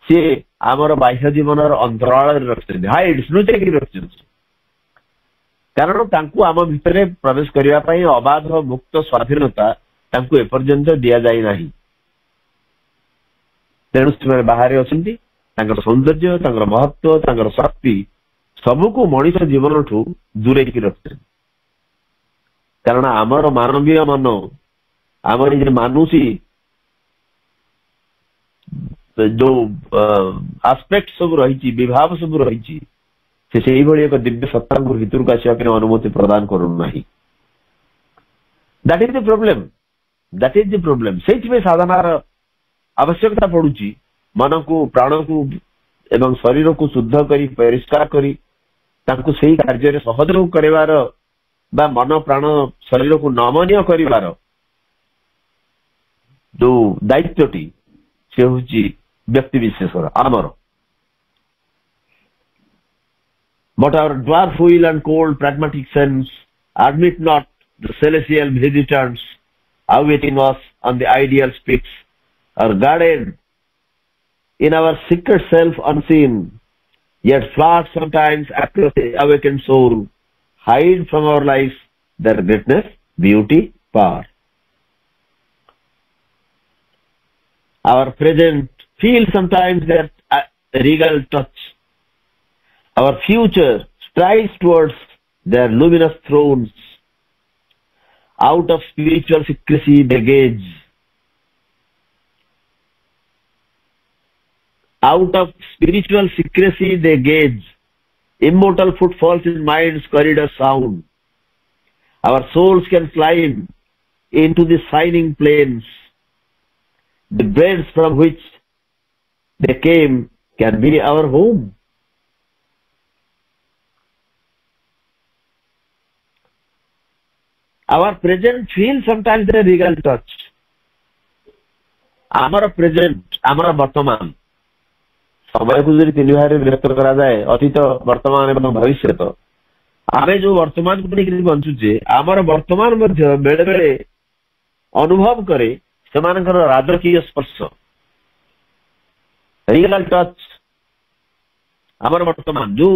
सी आमर बाह्य जीवन अंतराल रखते हाइड लुचेकी रखते कारण तांकु आम भितर प्रवेश करने अबाध मुक्त स्वाधीनता तांकु एपर्यंत दि जाए ना तेणु से बाहर अच्छा सौंदर्य महत्व शक्ति सबको मनीष जीवन ठू दूरे रखते कारण आमर मानवीय मन आमर ये मानुषी जो आस्पेक्ट सब रही विभाव सब रही से एक दिव्य सत्ता भितर को आसवा अनुमति प्रदान करूना दैट इज द प्रॉब्लम से साधनार आवश्यकता पड़ुची मन को प्राण को एवं शरीर को शुद्ध करी परिष्कार करी तांको सही कार्य सहयोग करिवार बा मन प्राण शरीर को नमनीय करिवार जो दायित्वटी से होची व्यक्ति विशेषर आमर But our dwarf will and cold pragmatic sense admit not the celestial visitants awaiting us on the ideal peaks are guarded in our secret self unseen, yet flat sometimes across the awakened soul, hide from our lives their greatness, beauty, power. Our present feel sometimes their regal touch. Our future strives towards their luminous thrones. Out of spiritual secrecy they gaze. Out of spiritual secrecy they gaze. Immortal footfalls in mind's corridor sound. Our souls can climb into the shining plains. The beds from which they came can be our home. Our present feels sometimes the regal touch. आमर present आमर वर्तमान समय को जो तीन भाग में विभक्त करा जाए अतीत वर्तमान एवं भविष्य आमे जो वर्तमान को लेकर बंचुचे आमर वर्तमान मध्य बेले बेले अनुभव करे सेमानकर राजकीय स्पर्श रियल टच आमर वर्तमान जो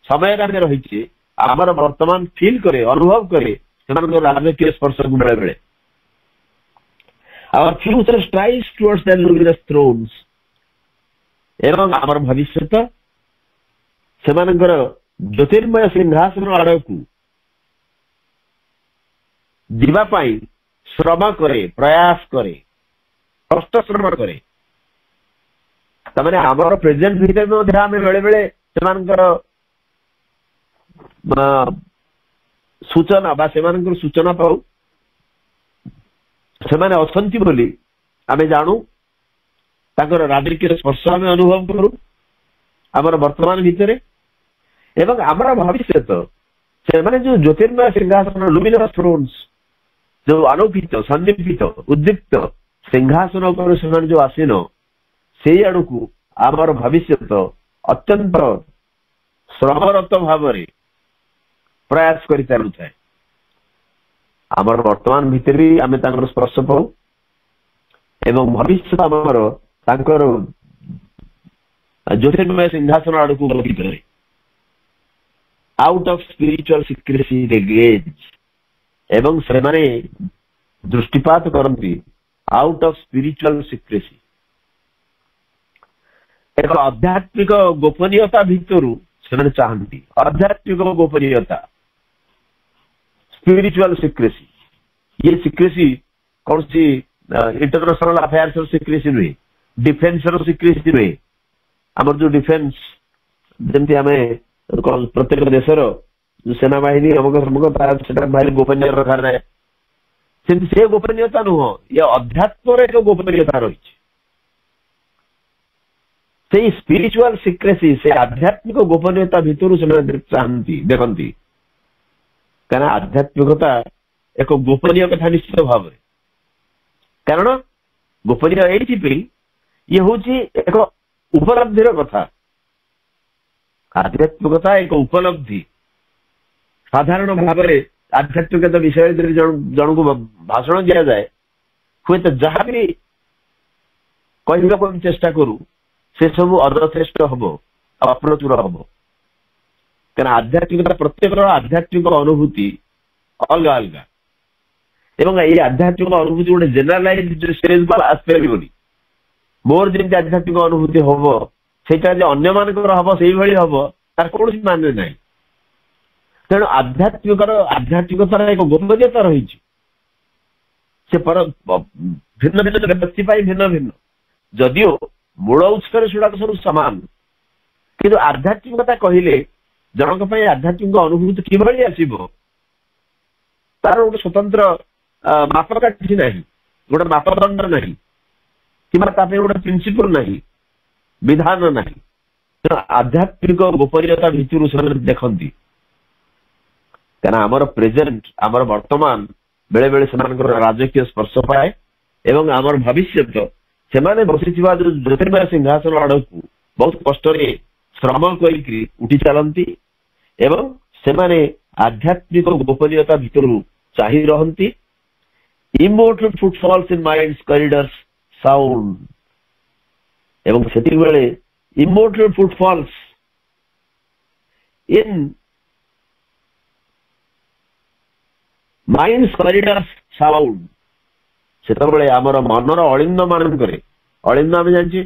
समय रही आमर वर्तमान फील करे अनुभव करे सेमानकर राजकीय स्पर्श को बेले बेले Our future strives towards their luminous thrones. एवं आमर भविष्यत सेमानकर ज्योतिर्मय सिंहासन आड़कू जीवा पाई श्रम करे प्रयास करे कष्ट श्रम करे तमाने आमर प्रेजेंट भीतर में आमे बेले बेले सेमानकर सूचना बा सेमानकर सूचना पाऊ सेमाने अछंती बोली आमे जानू ताकर राजकीय स्पर्श आमे अनुभव करू आमर वर्तमान भितर एवं आमर भविष्य सेमाने जो ज्योतिर्मय सिंहासन लुमिनस थ्रोन्स जो आलोकित सन्निपित उद्दीप्त सिंहासन पर सेमाने जो आसीन से आड़ को आमर भविष्य अत्यंत श्रमरत भाव प्रयास कर चलू थाए आमर वर्तमान भितर भी आम स्पर्श पाऊ एवं भविष्य आमर ज्योतिर्मय सिंहासन आड़ को गति करे out of spiritual secrecy they gauge एवं सेमाने दृष्टिपात करती आउट ऑफ स्पिरिचुअल सिक्रेसी एक आध्यात्मिक गोपनीयता भितर से चाहती आध्यात्मिक गोपनीयता स्पिरिचुअल सिक्रेसी ये सिक्रेसी कौन सी इंटरनेशनल अफेयर्स सिक्रेसी नुहे डिफेन्स सिक्रेसी नुहे आम जो डिफेन्स जमी आम प्रत्येक देशर सेना बाहिनी अमुक भाई गोपनीय रखा जाए से गोपनीयता नुह ये अध्यात्म एक गोपनीयता रही से स्पिरिचुअल सिक्रेसी से आध्यात्मिक गोपनीयता भितर से चाहती देखती कहना आध्यात्मिकता एक गोपनीय कथा निश्चित भाव कारण गोपनीय ये हूँ एक उपलब्धिर कथा आध्यात्मिकता एक उपलब्धि साधारण भाव में आध्यात्मिकता विषय जन को भाषण दि जाए हुए तो जहाँ भी कहवाक चेष्टा करूँ से सब अयथेष्ट हम अप्रचुर हम क्या आध्यात्मिकता प्रत्येक आध्यात्मिक अनुभूति अलग अलग एवं ये आध्यात्मिक अनुभूति गोटे जेनेलाइज स्टेज को आसपार मोर जमी आध्यात्मिक अनुभूति हम से अन्य मानकर हम से हम तार कौन मान ना तेणु आध्यात्मिकतार एक गोपनीयता रही भिन्न भिन्न व्यक्ति भिन्न भिन्न जदिओ मूल उत्स सब सामान कि आध्यात्मिकता कहले जनक आध्यात्मिक अनुभूति किभली आसो तार गोटे स्वतंत्र मापकाठी ना गोटे मापदंड ना कि गोटे प्रिंसिपल ना विधान ना आध्यात्मिक गोपनीयता भितर से देखती क्या आमर प्रेजेंट आमर वर्तमान बेले बेले से राजकीय स्पर्श पाए एवं आमर भविष्य से बसी ज्योतिर्मय सिंहासन आड़ को बहुत कष्ट श्रम कर उठी चलती एवं से आध्यात्मिक गोपनीयता भितर चाही रहती immortal footfalls in minds corridors sound एवं से immortal footfalls in minds corridors sound से आमर मनर अलिंद मानक अलिंद आम जाने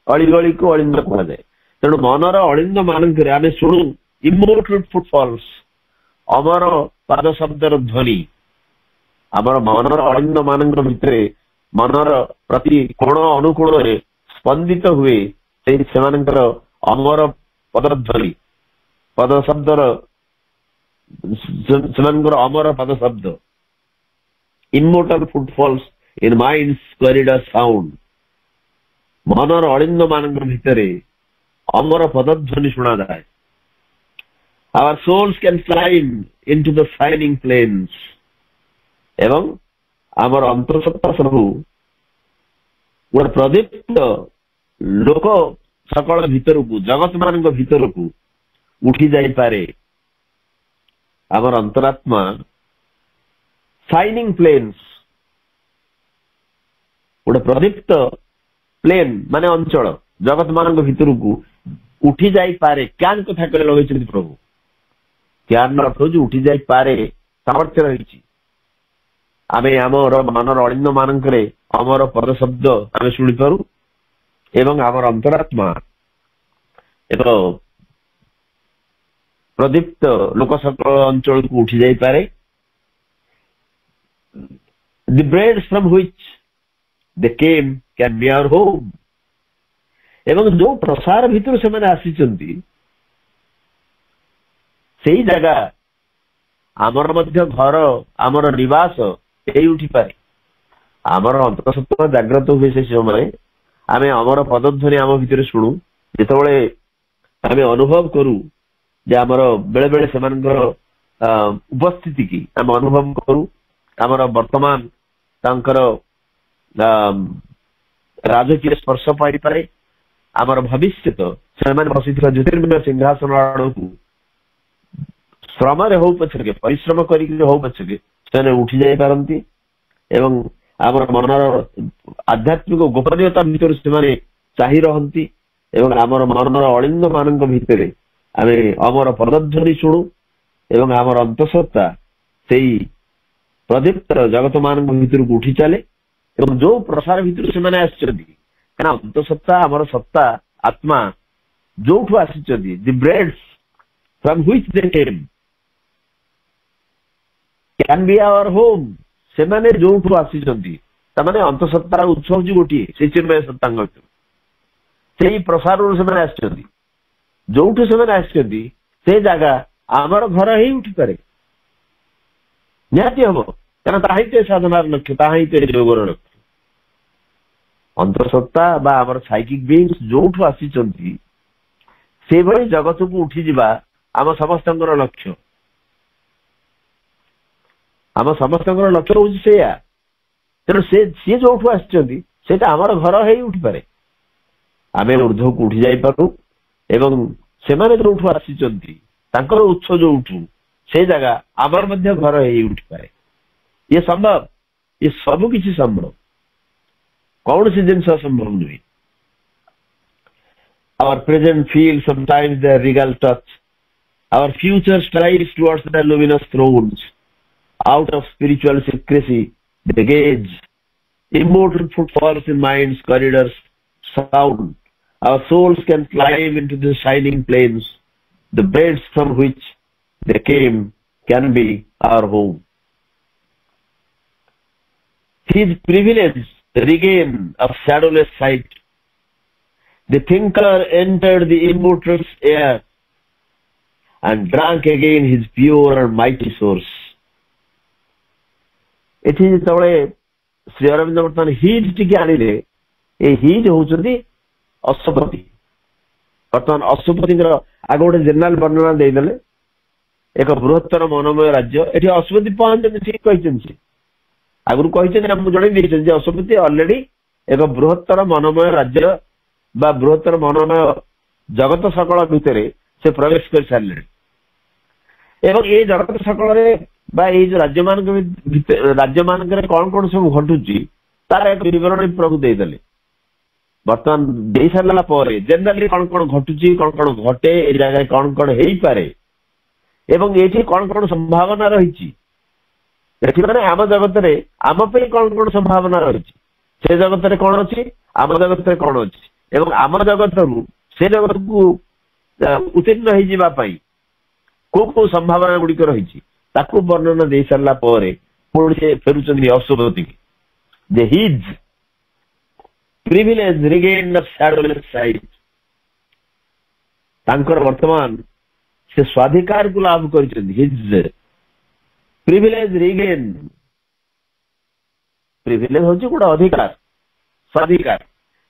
अलीगली को अलिंद कह जाए तेणु मनर अलिंद मानक आम शुणु इमोर्टल फुटफॉल्स अमर पाद शब्दर ध्वनि आमर मनर अलिंद मानक भितर मनर प्रति कोण अनुकूल स्पंदित हुए से अमर पदध्वनि पद शब्दर अमर पद शब्द immortal footfalls in mind's corridor sound मनर अलिंद मानक भितर अमर पदध्वनि शुणा जाए our souls can climb into the shining planes एवं आमर अंतरसत्ता सब गोटे प्रदीप्त लोक सकल भितर को जगत मान भितर को उठी जाई पारे आमर अंतरात्मा शाइनिंग प्लेन्स गोटे प्रदीप्त प्लेन माने अंचल जगत मान भितर को उठी जाई पारे क्या कथा कह लगे प्रभु क्या अर्थ हो उठी जाई पारे सामर्थ्य रही आम आमर मनर अलिंद मानक अमर पद शब्द आम शुणिपारू एवं आमर अंतरात्मा एक प्रदीप्त लोक सकल अंचल को उठी जाई पारे the breads from which they came can be our home एवं जो प्रसार भितर से मैंने आसी से जगह ଆମର ମଧ୍ୟ ଘର ଆମର ନିବାସ ଏଇଠି ପାରେ। ଆମର ଅନ୍ତଃସତ୍ତ୍ୱ ଜାଗ୍ରତ ହୁଏ ସେ ସମୟରେ ଆମେ ଆମର ପଦଧ୍ୱନି ଆମ ଭିତରେ ଶୁଣୁ। ଯେତେବେଳେ ଆମେ ଅନୁଭବ କରୁ ଯେ ଆମର ବେଳେ ବେଳେ ସେମାନଙ୍କର ଉପସ୍ଥିତି କି ଆମେ ଅନୁଭବ କରୁ, ଆମର ବର୍ତ୍ତମାନ ତାଙ୍କର ରାଜକୀୟ ସ୍ପର୍ଶ ପାଇପାରେ। ଆମର ଭବିଷ୍ୟତ ସେମାନେ ବସିଥିବା ଜ୍ୟୋତିର୍ମୟ ସିଂହାସନ ଆଡ଼କୁ ଶ୍ରମରେ ହଉ ପଛକେ, ପରିଶ୍ରମ କରିକି ହଉ ପଛକେ ସେମାନେ ଉଠି ଯାଇପାରନ୍ତି ଏବଂ ଆମର ମନର ଆଧ୍ୟାତ୍ମିକ ଗୋପନୀୟତା ଭିତରୁ ସେମାନେ ଚାହିଁ ରହନ୍ତି ଏବଂ ଆମର ମନର ଅଳିନ୍ଦ ମାନଙ୍କ ଭିତରେ ଆମେ ଆମର ପଦଧ୍ୱନି ଶୁଣୁ ଏବଂ ଆମର ଅନ୍ତଃସତ୍ତ୍ୱା ସେଇ ପ୍ରଦୀପ୍ତ ଜଗତ ମାନଙ୍କ ଭିତରକୁ ଉଠି ଚାଲେ ଏବଂ ଯୋଉ ପ୍ରସାର ଭିତରୁ ସେମାନେ ଆସିଛନ୍ତି, କାରଣ ଅନ୍ତଃସତ୍ତ୍ୱା ଆମର ସତ୍ତା ଆତ୍ମା ଯୋଉଠୁ ଆସିଛନ୍ତି, ଦି ବ୍ରେଡ୍ସ ଫ୍ରମ୍ ହ୍ୱିଚ୍ ଦେ କେମ୍ କ୍ୟାନ୍ ବି ଆୱାର ହୋମ୍, ସେମାନେ ଯୋଉଠୁ ଆସିଛନ୍ତି ତାମାନେ ଅନ୍ତଃସତ୍ତ୍ୱାର ଉତ୍ସ ହଉଛି ଗୋଟିଏ, ସେଇ ଚିନ୍ମୟ ସତ୍ତାଙ୍କ ଭିତରୁ ସେଇ ପ୍ରସାରରୁ ସେମାନେ ଆସିଛନ୍ତି। ଯୋଉଠୁ ସେମାନେ ଆସିଛନ୍ତି ସେ ଜାଗା ଆମର ଘର ହେଇ ଉଠିପାରେ, ନିହାତି ହବ, କାରଣ ତାହା ହିଁ ତ ସାଧନାର ଲକ୍ଷ୍ୟ, ତାହା ହିଁ ତ ଯୋଗର ଲକ୍ଷ୍ୟ। ଅନ୍ତଃସତ୍ତ୍ୱା ବା ଆମର ସାଇକିକ ବିଙ୍ଗସ୍ ଯୋଉଠୁ ଆସିଛନ୍ତି ସେଭଳି ଜଗତକୁ ଉଠିଯିବା ଆମ ସମସ୍ତଙ୍କର ଲକ୍ଷ୍ୟ। ଆମ ସମସ୍ତଙ୍କର ଲକ୍ଷ୍ୟ ହଉଛି ସେଇଆ। ତେଣୁ ସିଏ ଯୋଉଠୁ ଆସିଛନ୍ତି ସେଇଟା ଆମର ଘର ହେଇ ଉଠିପାରେ, ଆମେ ଉର୍ଦ୍ଧ୍ୱକୁ ଉଠି ଯାଇପାରୁ ଏବଂ ସେମାନେ ଯୋଉଠୁ ଆସିଛନ୍ତି ତାଙ୍କର ଉତ୍ସ ଯୋଉଠୁ ସେ ଜାଗା ଆମର ମଧ୍ୟ ଘର ହେଇ ଉଠିପାରେ। ଇଏ ସମ୍ଭବ, ଇଏ ସବୁ କିଛି ସମ୍ଭବ, କୌଣସି ଜିନିଷ ଅସମ୍ଭବ ନୁହେଁ। Our present feels sometimes their regal touch. Our future strives towards the luminous thrones. Out of spiritual secrecy, they gaze. Immortal footfalls in mind's corridors sound. Our souls can climb into the shining plains. The beds from which they came can be our home. His privilege regain of shadowless sight. The thinker entered the immortal's air and drank again his pure and mighty source. ଏଠି ଯେତେବେଳେ ଶ୍ରୀ ଅରବିନ୍ଦ ବର୍ତ୍ତମାନ his ଟିକେ ଆଣିଲେ, ଏ his ହଉଛନ୍ତି ଅଶ୍ୱପତି। ବର୍ତ୍ତମାନ ଅଶ୍ୱପତିଙ୍କର ଆଗ ଗୋଟେ general ବର୍ଣ୍ଣନା ଦେଇଦେଲେ, ଏକ ବୃହତ୍ତର ମନୋମୟ ରାଜ୍ୟ। ଏଠି ଅଶ୍ୱପତି ପହଞ୍ଚନ୍ତି, ଠିକ କହିଛନ୍ତି, ଆଗରୁ କହିଛନ୍ତି, ଆମକୁ ଜଣେଇ ଦେଇଛନ୍ତି ଯେ ଅଶ୍ୱପତି ଅଲରେଡି ଏକ ବୃହତ୍ତର ମନୋମୟ ରାଜ୍ୟ ବା ବୃହତ୍ତର ମନୋମୟ ଜଗତ ସକଳ ଭିତରେ ସେ ପ୍ରବେଶ କରିସାରିଲେଣି ଏବଂ ଏଇ ଜଗତ ସକଳରେ ବା ଏଇ ଯୋଉ ରାଜ୍ୟମାନଙ୍କରେ କଣ କଣ ସବୁ ଘଟୁଛି ତାର ଏକ ବିବରଣୀ ପ୍ରଭୁ ଦେଇଦେଲେ। ବର୍ତ୍ତମାନ ଦେଇ ସାରିଲା ପରେ ଜେନେରାଲି କଣ କଣ ଘଟୁଛି, କଣ କଣ ଘଟେ, ଏ ଜାଗାରେ କଣ କଣ ହେଇପାରେ ଏବଂ ଏଇଠି କଣ କଣ ସମ୍ଭାବନା ରହିଛି, ଏଠି ମାନେ ଆମ ଜଗତରେ ଆମ ପାଇଁ କଣ କଣ ସମ୍ଭାବନା ରହିଛି, ସେ ଜଗତରେ କଣ ଅଛି, ଆମ ଜଗତରେ କଣ ଅଛି ଏବଂ ଆମ ଜଗତରୁ ସେ ଜଗତକୁ ଉତ୍ତୀର୍ଣ୍ଣ ହେଇଯିବା ପାଇଁ କୋଉ କୋଉ ସମ୍ଭାବନା ଗୁଡିକ ରହିଛି ତାକୁ ବର୍ଣ୍ଣନା ଦେଇ ସାରିଲା ପରେ ପୁଣି ସେ ଫେରୁଛନ୍ତି ଅଶ୍ୱପତି। ଯେ his privilege regain of shadowless sight, ତାଙ୍କର ବର୍ତ୍ତମାନ ସେ ସ୍ୱାଧିକାରକୁ ଲାଭ କରିଛନ୍ତି। ହିଜ୍ ପ୍ରିଭିଲେଜ ରିଗେନ୍, ପ୍ରିଭିଲେଜ ହଉଛି ଗୋଟେ ଅଧିକାର, ସ୍ୱାଧିକାର।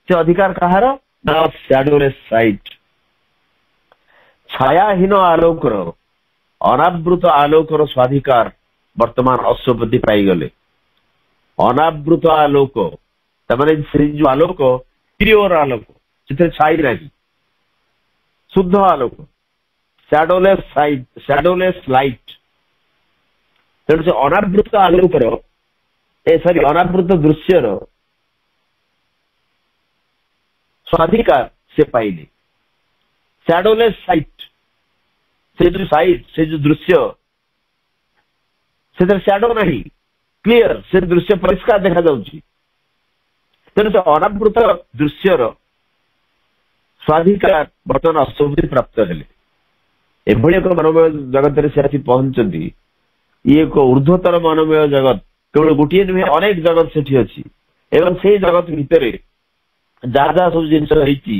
ସେ ଅଧିକାର କାହାର ନା shadowless sight, ଛାୟାହୀନ ଆଲୋକର, ଅନାବୃତ ଆଲୋକର ସ୍ୱାଧିକାର ବର୍ତ୍ତମାନ ଅଶ୍ୱପତି ପାଇଗଲେ। ଅନାବୃତ ଆଲୋକ ତାମାନେ ସେଇ ଯୋଉ ଆଲୋକ ପିଓର ଆଲୋକ, ସେଥିରେ ଛାଇ ନାହିଁ, ଶୁଦ୍ଧ ଆଲୋକ, shadowless sight, shadowless light। ତେଣୁ ସେ ଅନାବୃତ ଆଲୋକର ଅନାବୃତ ଦୃଶ୍ୟର ସ୍ୱାଧିକାର ସେ ପାଇଲେ। shadowless sight, ସେ ଯୋଉ ସାଇଟ୍, ସେ ଯୋଉ ଦୃଶ୍ୟ, ସେଥିରେ ଶ୍ୟାଡୋ ନାହିଁ, କ୍ଲିୟର, ସେ ଦୃଶ୍ୟ ପରିଷ୍କାର ଦେଖାଯାଉଛି। ତେଣୁ ସେ ଅନାବୃତ ଦୃଶ୍ୟର ସ୍ୱାଧିକାର ବର୍ତ୍ତମାନ ଅଶ୍ୱପତି ପ୍ରାପ୍ତ ହେଲେ। ଏଭଳି ଏକ ମନୋମୟ ଜଗତରେ ସେ ଆସି ପହଞ୍ଚନ୍ତି। ଇଏ ଏକ ଉର୍ଦ୍ଧ୍ୱତର ମନୋମୟ ଜଗତ, କେବଳ ଗୋଟିଏ ନୁହେଁ, ଅନେକ ଜଗତ ସେଠି ଅଛି ଏବଂ ସେଇ ଜଗତ ଭିତରେ ଯାହା ଯାହା ସବୁ ଜିନିଷ ହେଇଛି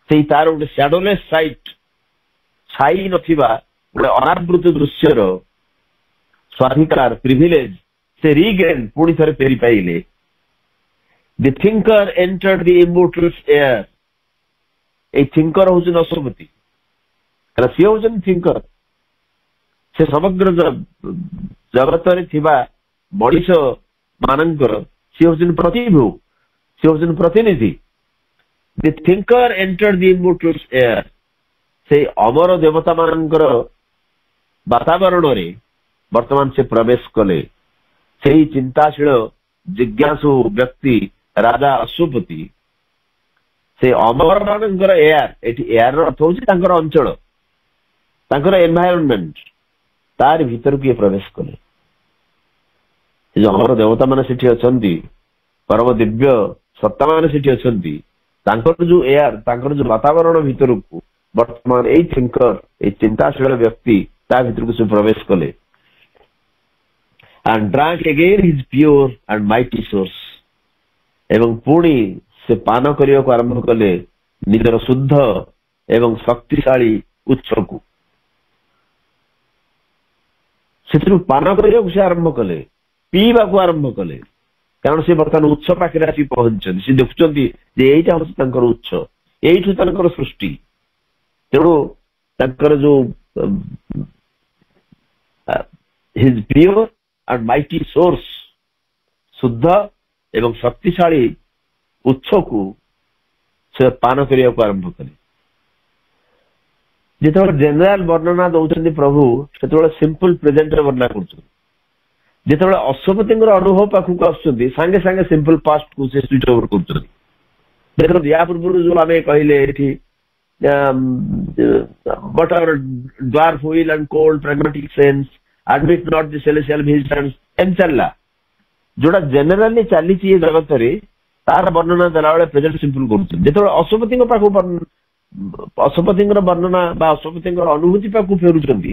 ସେଇ ତାର ଗୋଟେ ଶ୍ୟାଡୋଲେସ୍ ସାଇଟ୍, ଛାଇ ନଥିବା ଗୋଟେ ଅନାବୃତ ଦୃଶ୍ୟର स्वाधिकार प्रिविलेज से रिगेन पुणी थे फेरी पाइले the thinker entered the immortals air A thinker हूँ अश्वपति सी हूँ थिंकर से समग्र जगत मनीष मानकर सी हूँ प्रतिभू सी हूँ प्रतिनिधि the thinker entered the immortals air से अमर देवता मानकर वातावरण रे वर्तमान से प्रवेश कले से चिंताशील जिज्ञासु व्यक्ति राजा अश्वपति से अमर मानकर एयर एयर अर्थ हूँ अंचल एनवायरनमेंट तार भीतर किए प्रवेश कले जो अमर देवता मान सेठी अछंती परम दिव्य सत्ता मान सेठी अछंती तांकर जो एयर तांकर जो वातावरण भीतर को वर्तमान ए थिंकर ए चिंताशील व्यक्ति ता भीतर को से प्रवेश कले and drank again his pure and mighty source एवं पुणी से पान करने को आरंभ कले निजर शुद्ध एवं शक्तिशाली उत्स को से पान करने से आरंभ कले पीवा को आरंभ कले कारण से बर्तमान उत्स पाखे आसी पहुंचते से देखुं यहीटा हूँ उत्स यू सृष्टि तेणु जो his pure and mighty source शुद्ध एवं शक्तिशाली उत्स को से पान करने को आरंभ कले जिते जेनेल वर्णना दौरान प्रभु से सिंपल प्रेजेंट वर्णना करते अश्वपति अनुभव पाखक आसुच्च सांगे सांगे सिंपल पास्ट को से स्विच ओवर कर या पूर्व जो आम कहले but our dwarf will and cold pragmatic sense admit not the celestial visitants एम चलला जोड़ा जेनेराली चली जगत रे तार वर्णना देला बेले प्रेजेंट सिंपल कर जो अश्वपति अश्वपति वर्णना अश्वपति अनुभूति पाक फेरुंट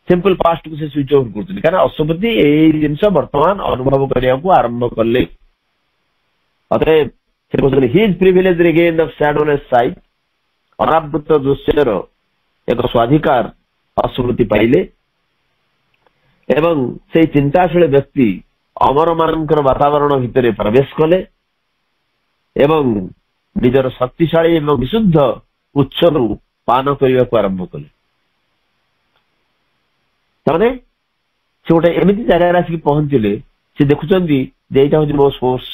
सिंपल पास्ट को से स्विच ओवर कर अश्वपति यही जिनस वर्तमान अनुभव करने को आरंभ कले अतः his privilege regain of shadowless sight अनावृत दृश्यर एक स्वाधिकार अश्वपति पाइले एवं से चिंताशील व्यक्ति अमर मानकर वातावरण भितर प्रवेश कले एवं निजर शक्तिशाली एवं विशुद्ध उत्स पान करने को आरंभ कले ताने से गोटे एमती जगह आसिक पहुंचले से देखुं यहाँ हूँ मो सोर्स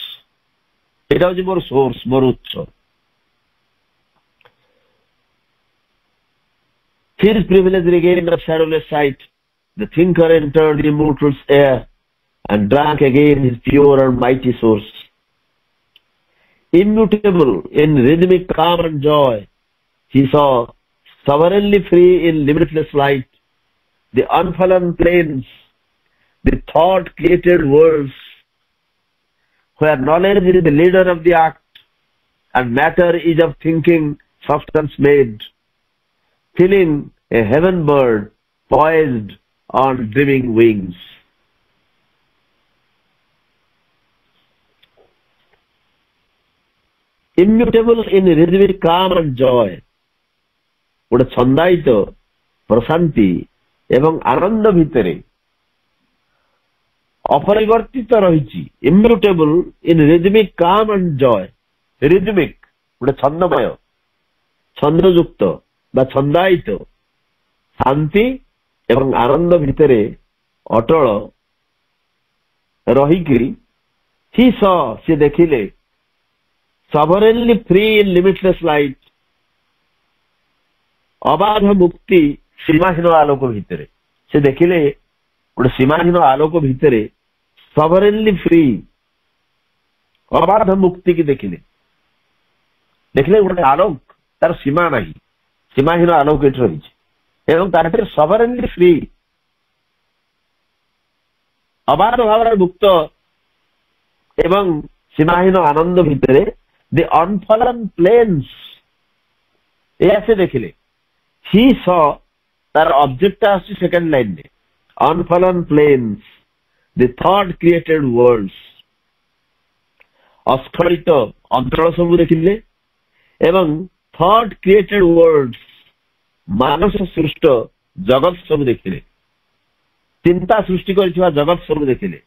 यहाँ हूँ मोर source more उत्स His privilege regained of shadowless sight, the thinker entered the immortal's air and drank again his pure and mighty source. Immutable in rhythmic calm and joy, he saw sovereignly free in limitless light, the unfallen plains, the thought-created worlds, where knowledge is the leader of the act and matter is of thinking substance made, filling a heaven bird poised on dreaming wings. Immutable in rhythmic calm and joy, गोटे छंदायित प्रशांति एवं आनंद भितर अपरिवर्तित रही immutable in rhythmic काम and Joy rhythmic गोटे छंदमय छंदयुक्त बा छंदायित शांति एवं आनंद भितर अटल रहीकि ही से देखिले सवरेनली फ्री इन लिमिटलेस लाइट अबाध मुक्ति सीमाहीन आलोक भितर से देखिले गोटे सीमाहीन आलोक भितर सवरेनली फ्री अबाध मुक्ति की देखिले देखिले गोटे आलोक तार सीमा नहीं सीमाहीन आलोक ये रही एवं तार सवरेनली फ्री अबाध भाव मुक्त एवं सीमाहीन आनंद भितर द अनफलन प्लेन्स या से देखिले ही सॉ तार ऑब्जेक्ट आसी सेकंड लाइन में अनफलन planes the thought created worlds अस्खलित अंचल सब देखिले एवं थॉट क्रिएटेड वर्ल्ड्स मानस सृष्ट जगत सब देखिले चिंता सृष्टि कर जगत सब देखिले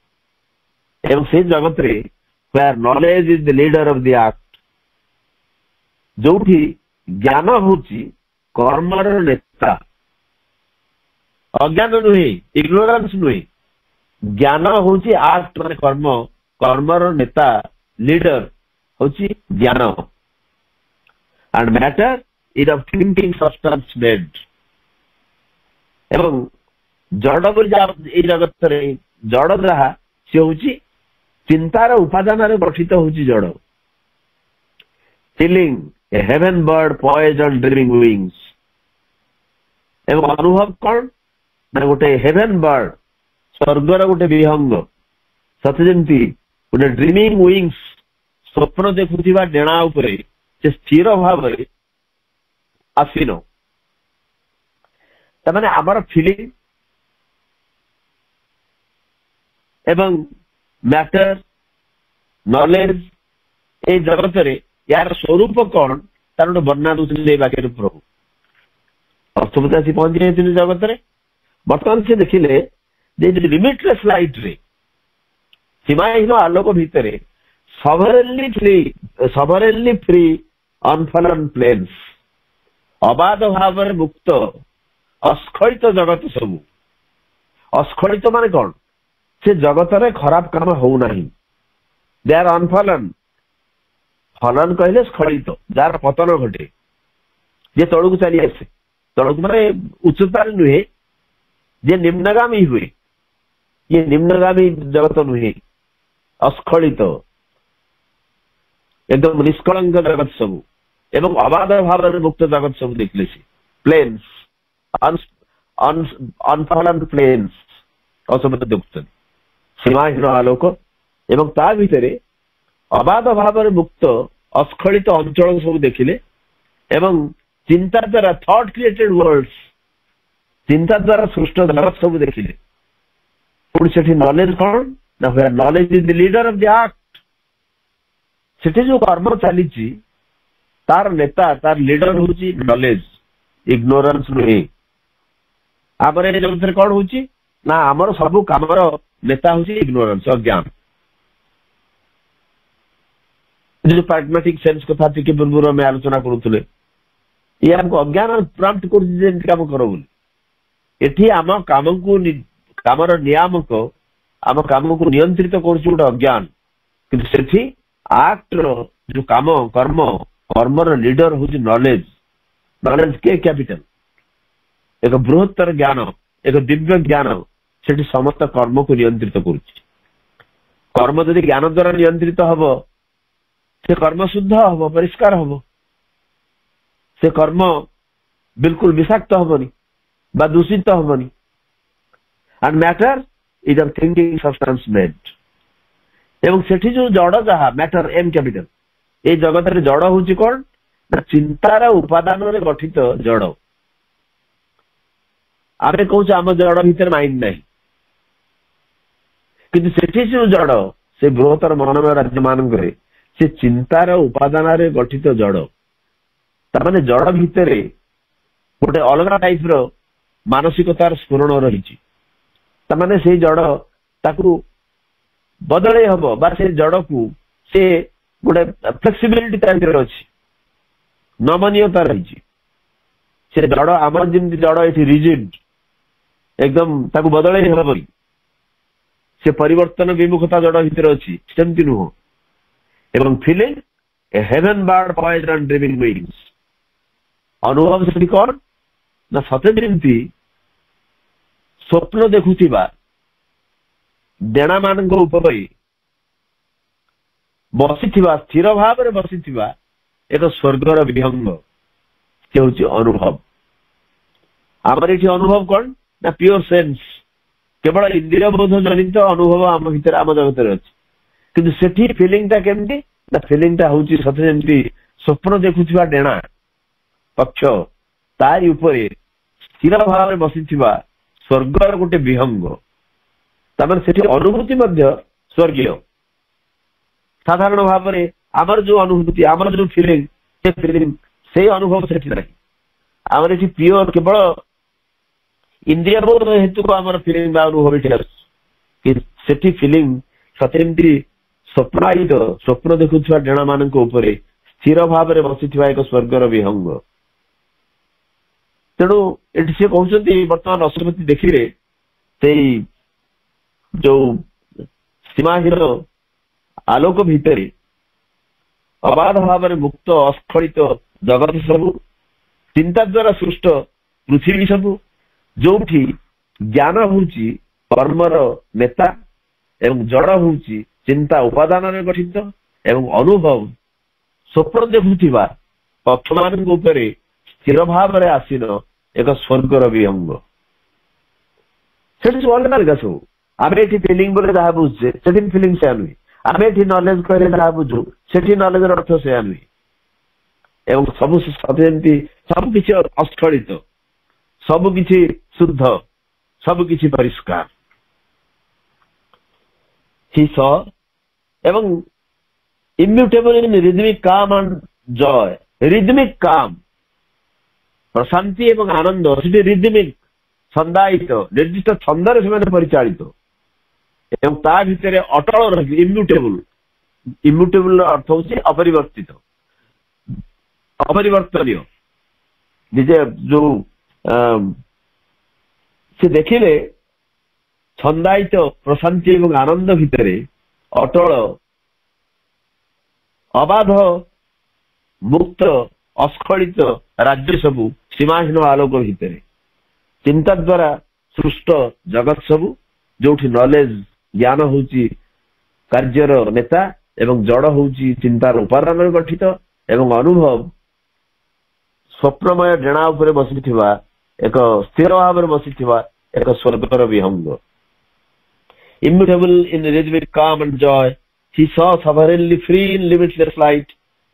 एवं से जगत रे where knowledge is the leader of the act जोठी ज्ञान होची कर्मर नेता अज्ञान नुहे इग्नोरेंस नुहे ज्ञान होची आक्ट माने कर्म कर्मर नेता लीडर होची ज्ञान and matter is of thinking substance made एवं जड़ बोली जगत रे जड़ जहा से होची चिंतार उपादान गठित होची जड़ feeling a heaven bird poise on dreaming wings एवं अनुभव कौन ना गोटे हेवन बर्ड स्वर्गर गोटे विहंग सत जमी गोटे ड्रीमिंग विंग्स स्वप्न देखुवा डेणा उपरे से स्थिर भाव आसीन तमाने आमर फीलिंग एवं मैटर नॉलेज ए जगत रे यार स्वरूप कौन तार गोटे वर्णना दूसरे वाक्य प्रभु अर्थपति आसी पहुंची रही जगत रे बर्तमान से देखिले लिमिटलेस लाइट रे सीमाहीन आलोक भितर सवरेनली फ्री अनफलन प्लेन्स अबाध भाव मुक्त अस्खलित जगत सबू अस्खलित माने कौन से जगत रे खराब काम हो नहीं दे आर अनफलन फलन कहले स्खलित जार पतन घटे जे तलू चली आसे तलू माने उच्चता नुहे जे निम्नगामी हुए ये निम्नगामी जगत नुहे अस्खलित एकदम निष्कलंक जगत सबू एवं अबाध भाव मुक्त जगत सब देखले प्लेन्स अनफलन प्लेन्स सब देखुं सीमाहीन आलोक एवं ता भितर अबाध भाव मुक्त अस्खलित अंचल सब देखिले एवं चिंता द्वारा थॉट क्रिएटेड वर्ल्ड्स चिंता द्वारा सृष्ट जगत सब देखिले पुणी से नॉलेज कौन ना knowledge is the leader of the act से जो कर्म चली तार नेता तार लीडर होची नॉलेज इग्नोरेंस नुहे आमर जगत कौन होची ना आमर सब कामर नेता होची इग्नोरेंस अज्ञान जो प्रैग्मेटिक सेंस कथा टिके पूर्व में आलोचना करूले ये हमको अज्ञान प्रॉम्प्ट कर काम करो बोली एठी आम काम को कामर नियामक आम काम को नियंत्रित कर अज्ञान किंतु सेठी आक्ट जो काम कर्म कर्मर लीडर होची नॉलेज नॉलेज के कैपिटल एक बृहत्तर ज्ञान एक दिव्य ज्ञान सेठी समस्त कर्म को नियंत्रित करुच्ची कर्म जदि ज्ञान द्वारा नियंत्रित हब से कर्म शुद्ध हम परिष्कार हम से कर्म बिल्कुल विषाक्त हमनी बा दूषित हमनी and matter is of thinking substance made एवं सेठी जो जड़ जहा मैटर एम कैपिटल ये जगत रे जड़ होची कौन ना चिंतार उपादान रे गठित जड़ आमे कहूँ आम जड़ भीतर माइंड नहीं किंतु सेठी जो जड़ से बृहत्तर मनमय राज्य मानक से चिंतार उपादान रे गठित जड़ ताने जड़ भितर गोटे अलग टाइप रो मानसिकतार स्फुरण रही ताने से जड़ ताकू बदले हम बा से जड़ को से गोटे फ्लेक्सिबिलिटी टाइप अच्छी नमनीयता रही से जड़ आमर जमी जड़ ये रिजिड एकदम ताकू बदले हम से परिवर्तन विमुखता जड़ भितर अच्छी सेमती नुह एवं feeling a heaven bird poise on dreaming wings अनुभव से कौन ना सते जमी स्वप्न देखुवा डेणा मान बसी स्थिर भाव में बसी एक स्वर्गर विहंग से हूँ अनुभव आमर ये अनुभव कौन ना प्योर सेन्स केवल इंद्रिय बोध जनित अनुभव आम भीतर आम जगत अच्छी किंतु सेठी फीलिंग केमती ना फीलिंग हूँ सते जमी स्वप्न देखुवा डेणा पक्ष तारी उपरे स्थिर भाव में बसी स्वर्गर गोटे विहंग से अनुभूति स्वर्गीय साधारण भाव में आमर जो अनुभूति आमर जो फीलिंग से अनुभव से आमर ये प्योर केवल इंद्रिय बोध हेतु को आम फिलिंग अनुभव से फिलिंग सते स्वप्नायित स्वप्न देखुवा डेण मान स्थिर भाव में बसी एक स्वर्गर विहंग तेणु ये सी कहते बर्तमान अश्वपति देखिले जो सीमाहीन आलोक भितर अबाध भाव में मुक्त अस्खलित जगत सबू चिंता द्वारा सृष्ट पृथ्वी सबू जो ज्ञान होची कर्मर नेता एवं जड़ होची चिंता उपादान गठित एवं अनुभव स्वप्न देखुवा पक्ष मान स्थिर भाव में आसीन एक स्वर्गर विहंग से अलग अलग सब आम ये फिलिंग बोले जहाँ बुझे से फिलिंग से नुहे आम ये नॉलेज कहले जहाँ बुझु से नॉलेज अर्थ से नुहे एवं सब सब किसी अस्खलित सब किसी शुद्ध सब किसी परिष्कार he saw एवं immutable in rhythmic calm and joy rhythmic calm Prashanti एवं आनंद से rhythmic छंदायित निर्दिष्ट छंदर से परिचालित एवं ता भितर अटल रही इम्यूटेबल अर्थ होची अपरिवर्तित अपरिवर्तनीय निजे जो से देखिले छंदायित प्रशांति एवं आनंद भितर अटल अबाध मुक्त अस्खलित राज्य सबू सीमाहीन आलोक भितर चिंता द्वारा सृष्ट जगत सबू जो नॉलेज ज्ञान होची कार्यर नेता एवं जड़ होची चिंतार उपादान गठित एवं अनुभव स्वप्नमय डेणा उपरे बसिथिबा एक स्थिर भाव में बसिथिबा एक स्वर्गर विहंग immutable in rhythmic calm and joy he saw sovereignly free in limitless light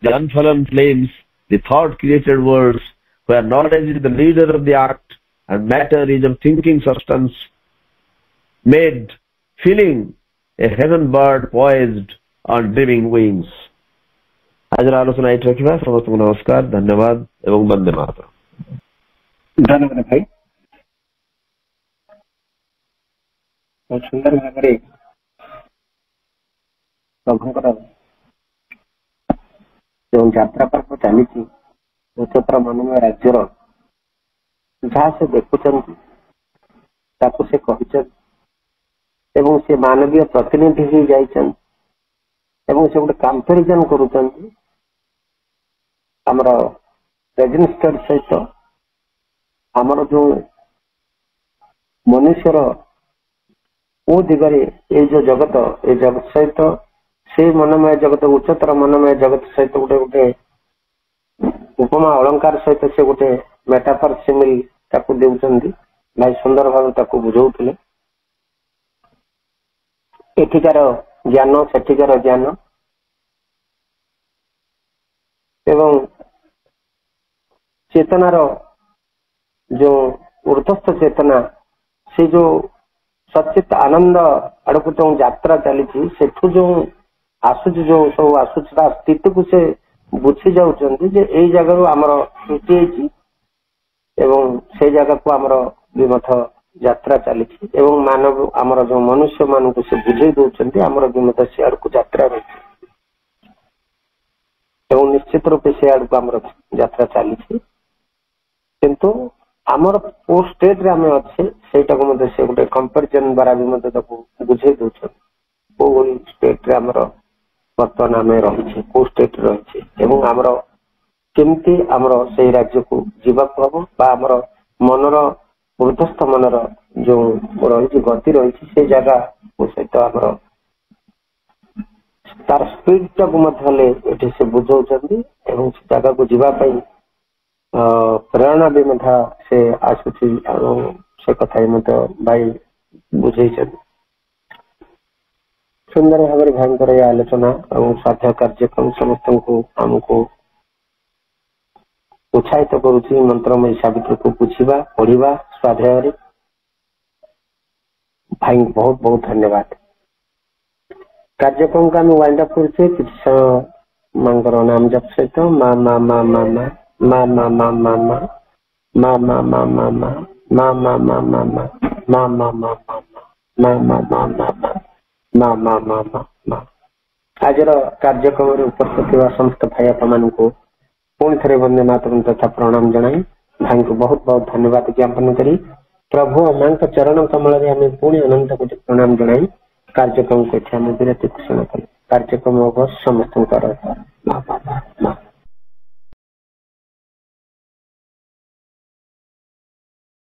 the unfallen flames the thought created worlds where knowledge is the leader of the act and matter is a thinking substance made feeling a heaven bird poised on dreaming wings आज आलोचना ये रखा समस्त नमस्कार धन्यवाद एवं वंदे मातरम धन्यवाद भाई बहुत सुंदर भाव प्रभुंर जो यात्रा पर्व चली उच्चतर मनमय राज्यर जहाँ से देखुंट से कहते से मानवीय प्रतिनिधि ही जाइछन एवं से गोटे कंपेरिजन करुचंती हमर रेजिस्टर सहित हमर जो मनुष्यर ओ दिगरे ये जो जगत ये जगत सहित से मनमय जगत उच्चतर मनमय जगत सहित गोटे गोटे उपमा अलंकार सहित से गोटे मेटाफर सिमिल ताकू देउचंदी भाई सुंदर भाव ताकू बुझौथिले एठिकार ज्ञान सेठिकार ज्ञान एवं चेतनार जो ऊर्ध्वस्थ चेतना से जो सचित आनंद आड़क जो यात्रा चली सेठू जो आसूच जो सब आसूच स्थिति को से बुझी जाउचंदी जे एई जगह आमर सृष्टि एवं से जगह को आमर विमथ यात्रा चली एवं मानव आमर जो मनुष्य मान को से बुझे दौरान आमर विमथ से आड़ को यात्रा रही एवं निश्चित रूप से आड़ को आमर यात्रा चली किंतु आमर को स्टेट रे आमे अच्छे सेटा को मते से गोटे कंपैरिजन द्वारा भी मते ताको बुझे दउछ को स्टेट रे आमर वर्तमान आमे रही को स्टेट रही एवं आमर केमती आमर से राज्य को जीवाक हबो बा आमर मनर ऊर्ध्वस्थ मनर जो रही गति रही से जगह को सहित आमर तार स्पीड टाक मध्य से बुझाउछंदी एवं से जगह को जीवा पई प्रेरणा भी मधा से आसुची से कथा मत भाई बुझे सुंदर भाव भयंकर आलोचना और साध्य कार्यक्रम समस्त को आमको उत्साहित करुच्ची मंत्रमय सावित्री को बुझा पढ़ा स्वाध्याय भाई बहुत बहुत धन्यवाद कार्यक्रम का वाइंड अप कर मांगर नाम जप सहित मा मा मा मा मा मा मा मा मा मा मा मा मा मा ମା ମା ମା ମା ମା ମା ମା ମା ମା ମା ମା ମା ମା ମା ମା ମା ମା। ଆଜିର କାର୍ଯ୍ୟକ୍ରମରେ ଉପସ୍ଥିତ ଥିବା ସମସ୍ତ ଭାଇ ଆପଣମାନଙ୍କୁ ପୁଣି ଥରେ ବନ୍ଦେ ମାତରମ୍ ତଥା ପ୍ରଣାମ ଜଣାଇ ଭାଇଙ୍କୁ ବହୁତ ବହୁତ ଧନ୍ୟବାଦ ଜ୍ଞାପନ କରି ପ୍ରଭୁ ମାଙ୍କ ଚରଣ କମଳରେ ଆମେ ପୁଣି ଅନନ୍ତ କୋଟି ପ୍ରଣାମ ଜଣାଇ କାର୍ଯ୍ୟକ୍ରମକୁ ଏଠି ଆମେ ବିରତି ଘୋଷଣା କଲେ। କାର୍ଯ୍ୟକ୍ରମ ସମସ୍ତଙ୍କର